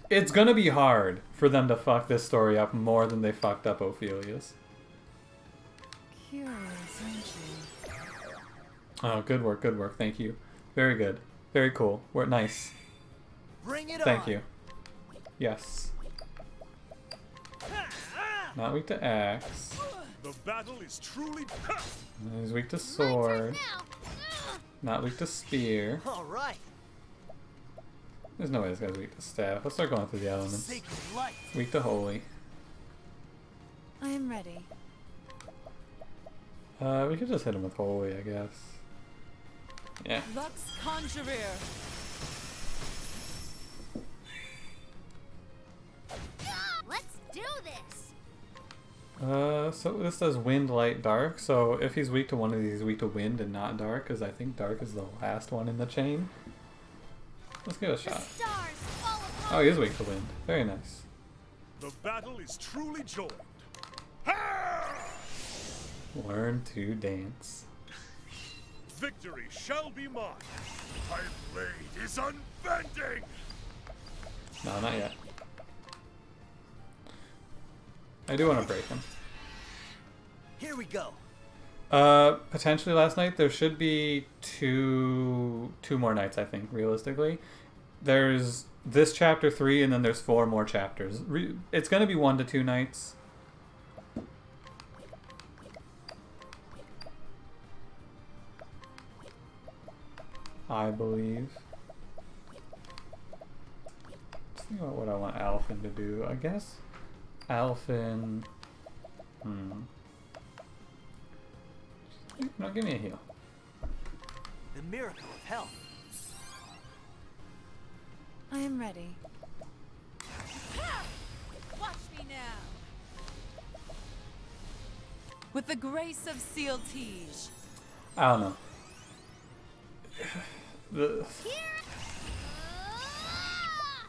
Speaker 1: it's gonna be hard for them to fuck this story up more than they fucked up Ophelia's.
Speaker 2: Curious, aren't you?
Speaker 1: Oh, good work, thank you. Very good. Very cool. We're nice.
Speaker 6: Bring it
Speaker 1: Thank
Speaker 6: on.
Speaker 1: you. Yes. Not weak to axe.
Speaker 5: The battle is truly...
Speaker 1: He's weak to
Speaker 4: My turn
Speaker 1: sword.
Speaker 4: now.
Speaker 1: Not weak to spear.
Speaker 6: All right.
Speaker 1: There's no way this guy's weak to staff. Let's start going through the elements.
Speaker 6: Sacred light.
Speaker 1: Weak to holy.
Speaker 2: I am ready.
Speaker 1: We could just hit him with holy, I guess. Yeah.
Speaker 2: Lux Conjurer.
Speaker 4: Let's do this.
Speaker 1: So this does wind, light, dark. So if he's weak to one of these, he's weak to wind and not dark, because I think dark is the last one in the chain. Let's give it a
Speaker 4: The
Speaker 1: shot.
Speaker 4: stars fall
Speaker 1: Oh,
Speaker 4: upon
Speaker 1: he is weak to wind. Very nice.
Speaker 5: The battle is truly joined.
Speaker 1: Learn to dance.
Speaker 5: Victory shall be mine. My blade is unbending.
Speaker 1: No, not yet. I do want to break him.
Speaker 6: Here we go.
Speaker 1: Potentially last night. There should be two more nights, I think, realistically. there's this chapter 3, and then there's 4 more chapters. It's gonna be 1 to 2 nights. I believe. Let's think about what I want Alphen to do. I guess Alphen. No, give me a heal.
Speaker 6: The miracle of health.
Speaker 2: I am ready.
Speaker 8: Watch me now. With the grace of Seal Tige.
Speaker 1: I don't know.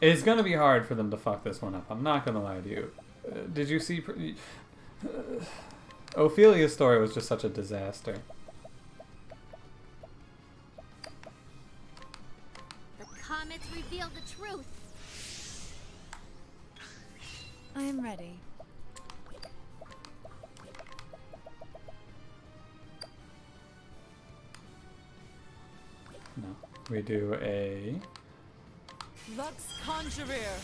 Speaker 1: It's gonna be hard for them to fuck this one up. I'm not gonna lie to you. Did you see? Ophelia's story was just such a disaster.
Speaker 4: The comets reveal the truth.
Speaker 2: I am ready.
Speaker 1: No. We do a...
Speaker 8: Lux Conjurer.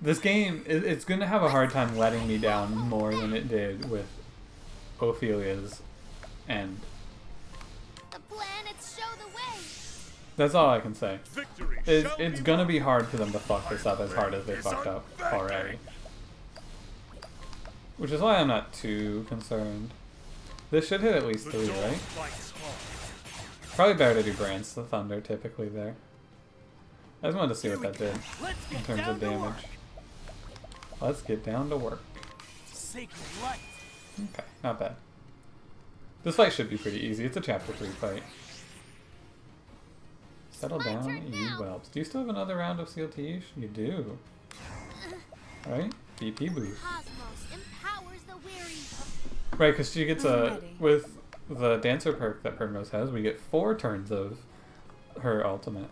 Speaker 1: This game, it's going to have a hard time letting me down more than it did with Ophelia's end.
Speaker 4: The planets show the way.
Speaker 1: That's all I can say.
Speaker 5: Victory
Speaker 1: It's going to be hard for them to fuck this up as hard as they fucked up already. Which is why I'm not too concerned. This should hit at least 3, right? Probably better to do Brands the Thunder typically there. I just wanted to see what that did in terms of damage. Let's get down to work.
Speaker 6: Sacred light.
Speaker 1: Okay, not bad. This fight should be pretty easy. It's a chapter 3 fight. Settle down, you whelps. Do you still have another round of Seal Tige? You do. Right? BP boost.
Speaker 4: Cosmos empowers the weary.
Speaker 1: Right, because she gets with the Dancer perk that Primrose has, we get 4 turns of her ultimate.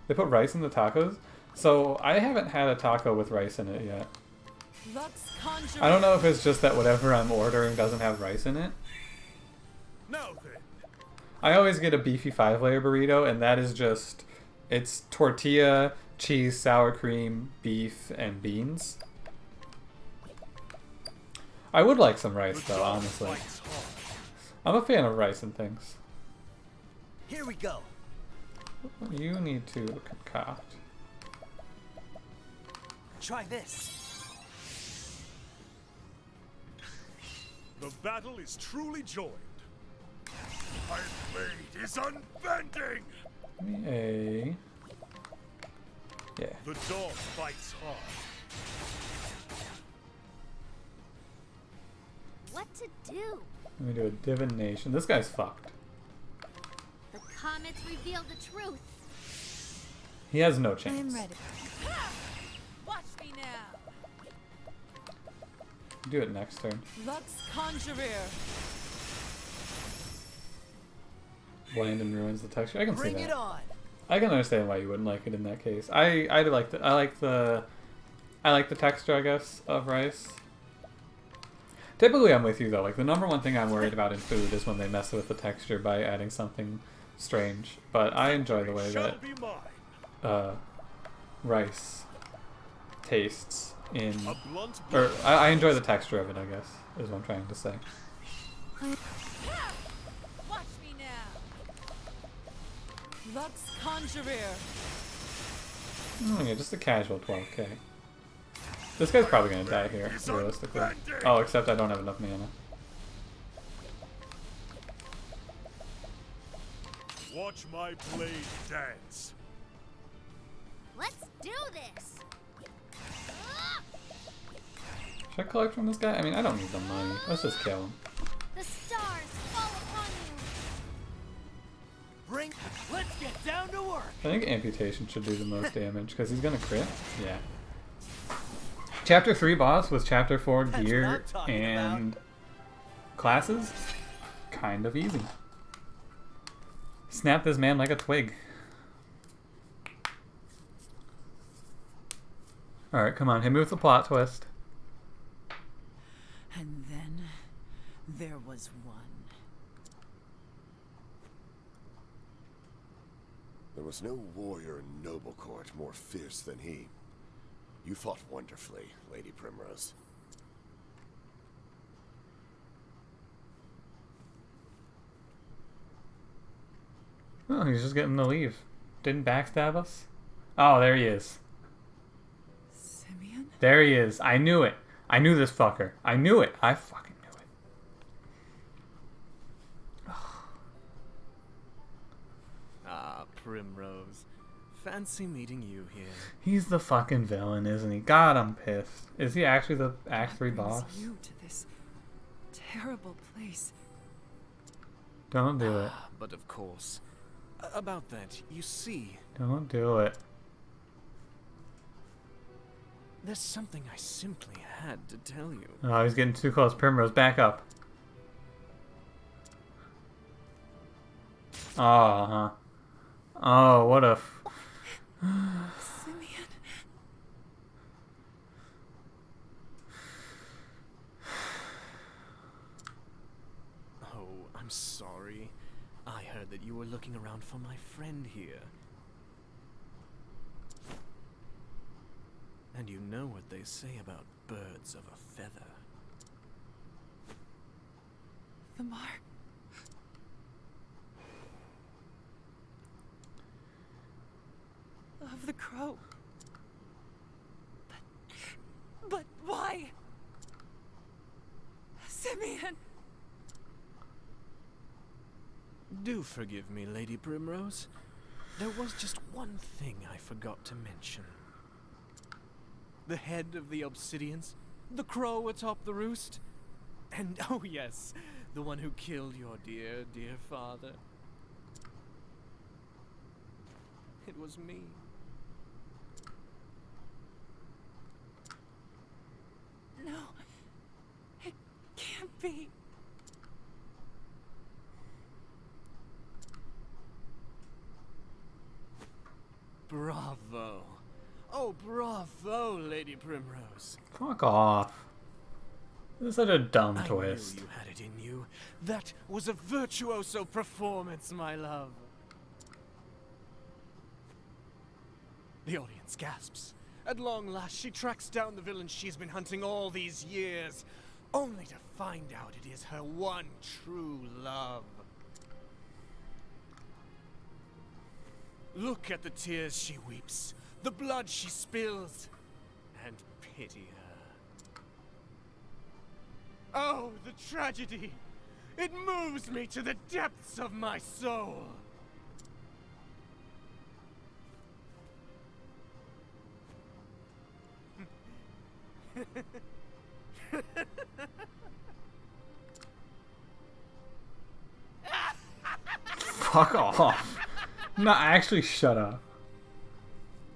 Speaker 1: They put rice in the tacos? So, I haven't had a taco with rice in it yet.
Speaker 8: Lux Conjurer.
Speaker 1: I don't know if it's just that whatever I'm ordering doesn't have rice in it.
Speaker 5: Now then.
Speaker 1: I always get a beefy 5-layer burrito, and that is just... It's tortilla, cheese, sour cream, beef, and beans. I would like some rice, though, honestly. I'm a fan of rice and things.
Speaker 6: Here we go.
Speaker 1: You need to concoct.
Speaker 6: Try this.
Speaker 5: The battle is truly joined. My blade is unbending.
Speaker 1: Give me a... Yeah.
Speaker 5: The dog bites hard.
Speaker 4: What to do?
Speaker 1: Let me do a divination. This guy's fucked.
Speaker 4: The comets reveal the truth.
Speaker 1: He has no
Speaker 2: I
Speaker 1: chance.
Speaker 2: am ready.
Speaker 8: Watch me now.
Speaker 1: Do it next turn.
Speaker 8: Lux Conjurer.
Speaker 1: Blind and ruins the texture. I can see
Speaker 6: Bring
Speaker 1: that.
Speaker 6: it on.
Speaker 1: I can understand why you wouldn't like it in that case. I like the texture, I guess, of rice. Typically, I'm with you though. Like the number one thing I'm worried about in food is when they mess with the texture by adding something strange. But I enjoy the way that rice tastes in. Or I enjoy the texture of it. I guess is what I'm trying to say.
Speaker 8: Watch me now. Lux Conjurer.
Speaker 1: Oh yeah, just a casual 12k. This guy's probably gonna die here, realistically. Oh, except I don't have enough mana.
Speaker 5: Watch my blade dance.
Speaker 4: Let's do this.
Speaker 1: Should I collect from this guy? I mean, I don't need the money. Let's just kill him.
Speaker 4: The stars fall upon you.
Speaker 6: Let's get down to work.
Speaker 1: I think amputation should do the most damage, because he's gonna crit. Yeah. Chapter 3 boss with Chapter 4
Speaker 6: That's
Speaker 1: gear
Speaker 6: what I'm talking
Speaker 1: and classes. Kind of easy. Snap this man like a twig. Alright, come on, hit me with the plot twist.
Speaker 8: And then there was one.
Speaker 7: There was no warrior in noble court more fierce than he. You fought wonderfully, Lady Primrose.
Speaker 1: Oh, he's just getting to leave. Didn't backstab us? Oh, there he is.
Speaker 2: Simeon?
Speaker 1: There he is. I knew it. I knew this fucker. I knew it. I fucking knew it.
Speaker 3: Ah, Primrose. Fancy meeting you here.
Speaker 1: He's the fucking villain, isn't he? God, I'm pissed. Is he actually the Act 3
Speaker 2: What brings
Speaker 1: boss?
Speaker 2: you to this terrible place?
Speaker 1: Don't do it.
Speaker 3: But of course. About that, you see,
Speaker 1: Don't do it.
Speaker 3: there's something I simply had to tell you.
Speaker 1: Oh, he's getting too close. Primrose, back up. Oh, huh. Oh, what a...
Speaker 2: Simeon?
Speaker 3: Oh, I'm sorry. I heard that you were looking around for my friend here. And you know what they say about birds of a feather.
Speaker 2: The mark. Of the crow. But why? Simeon!
Speaker 3: Do forgive me, Lady Primrose. There was just one thing I forgot to mention. The head of the Obsidians, the crow atop the roost, and oh yes, the one who killed your dear, dear father. It was me.
Speaker 2: No. It can't be.
Speaker 3: Bravo. Oh, bravo, Lady Primrose.
Speaker 1: Fuck off. This is such a dumb
Speaker 3: I
Speaker 1: twist.
Speaker 3: knew you had it in you. That was a virtuoso performance, my love. The audience gasps. At long last, she tracks down the villain she's been hunting all these years, only to find out it is her one true love. Look at the tears she weeps, the blood she spills, and pity her. Oh, the tragedy! It moves me to the depths of my soul!
Speaker 1: Fuck off. No, actually, shut up.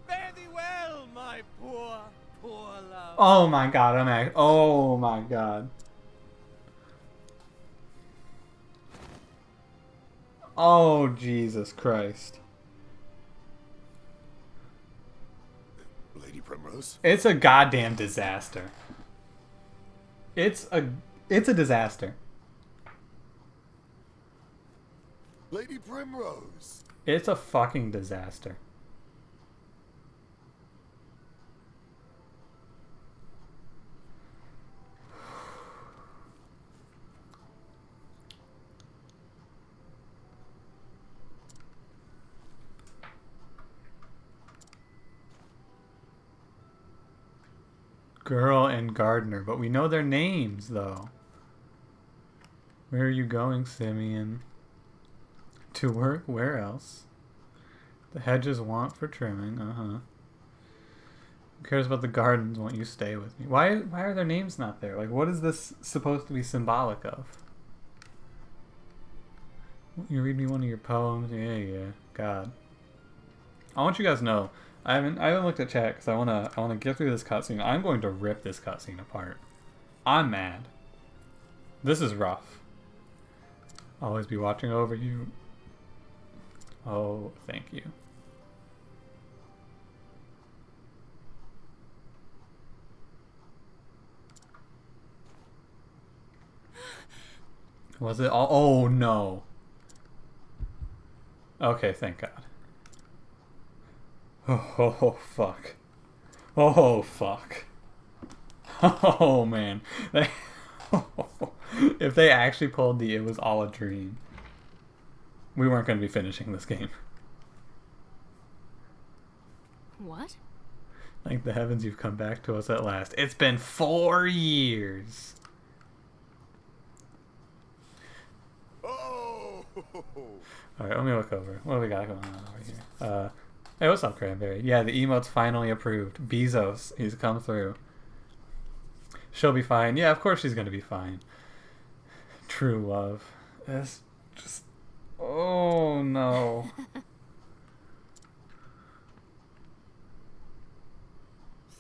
Speaker 3: Fare thee well, my poor, poor love.
Speaker 1: Oh my god, oh my god. Oh, Jesus Christ.
Speaker 7: Lady Primrose?
Speaker 1: It's a goddamn disaster. It's a disaster.
Speaker 7: Lady Primrose!
Speaker 1: It's a fucking disaster. Girl and gardener, but we know their names though. Where are you going, Simeon? To work? Where else? The hedges want for trimming. Who cares about the gardens? Won't you stay with me? Why are their names not there? Like, what is this supposed to be symbolic of? You read me one of your poems? Yeah. God. I want you guys to know. I haven't looked at chat because I wanna get through this cutscene. I'm going to rip this cutscene apart. I'm mad. This is rough. Always be watching over you. Oh, thank you. Was it all? Oh no. Okay, thank God. Oh, fuck. Oh, fuck. Oh, man. If they actually pulled the "it was all a dream," we weren't going to be finishing this game.
Speaker 4: What?
Speaker 1: Thank the heavens you've come back to us at last. It's been 4 years.
Speaker 7: Oh!
Speaker 1: Alright, let me look over. What do we got going on over here? Hey, what's up, Cranberry? Yeah, the emote's finally approved. Bezos, he's come through. She'll be fine. Yeah, of course she's gonna be fine. True love. It's just... Oh, no.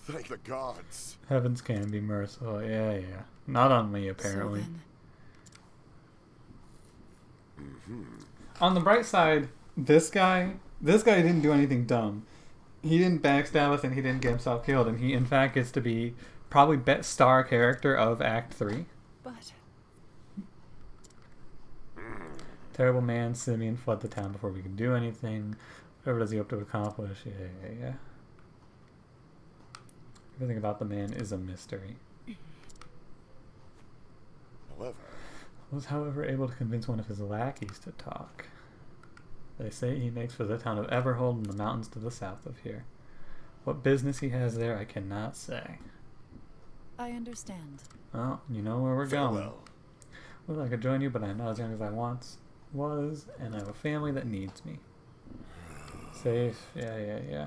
Speaker 7: Thank the gods.
Speaker 1: Heavens can be merciful. Yeah. Not on me, apparently.
Speaker 2: So then,
Speaker 1: On the bright side, this guy didn't do anything dumb. He didn't backstab us and he didn't get himself killed, and he in fact gets to be probably best star character of Act 3.
Speaker 2: but
Speaker 1: Terrible man, Simeon fled the town before we could do anything. Whatever does he hope to accomplish? Yeah. Everything about the man is a mystery.
Speaker 7: However,
Speaker 1: Was, however, able to convince one of his lackeys to talk. They say he makes for the town of Everhold in the mountains to the south of here. What business he has there, I cannot say.
Speaker 2: I understand.
Speaker 1: Well, you know where we're going.
Speaker 7: farewell.
Speaker 1: Well, I could join you, but I'm not as young as I once was, and I have a family that needs me. Safe, yeah.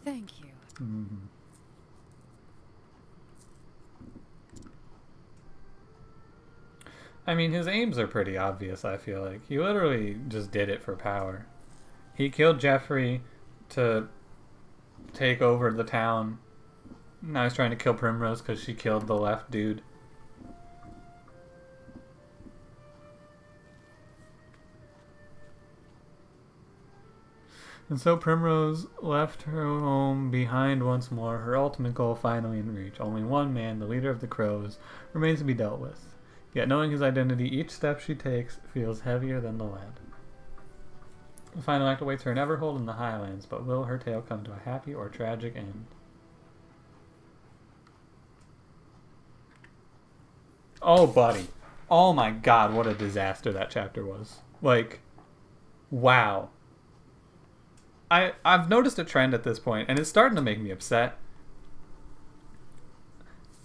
Speaker 2: Thank you.
Speaker 1: Mm-hmm. I mean, his aims are pretty obvious, I feel like. He literally just did it for power. He killed Jeffrey to take over the town. Now he's trying to kill Primrose because she killed the left dude. And so Primrose left her home behind once more, her ultimate goal finally in reach. Only one man, the leader of the Crows, remains to be dealt with. Yet knowing his identity, each step she takes feels heavier than the lead. The final act awaits her in Everhold in the Highlands, but will her tale come to a happy or tragic end? Oh, buddy. Oh my god, what a disaster that chapter was. Like, wow. I've noticed a trend at this point, and it's starting to make me upset.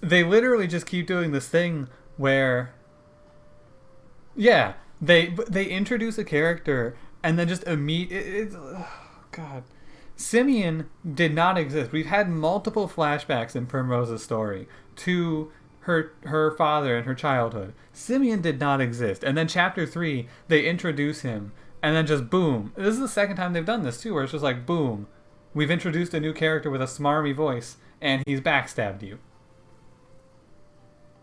Speaker 1: They literally just keep doing this thing where... Yeah, they introduce a character and then just oh God. Simeon did not exist. We've had multiple flashbacks in Primrose's story to her father and her childhood. Simeon did not exist. And then chapter 3, they introduce him and then just boom. This is the second time they've done this too, where it's just like boom. We've introduced a new character with a smarmy voice and he's backstabbed you.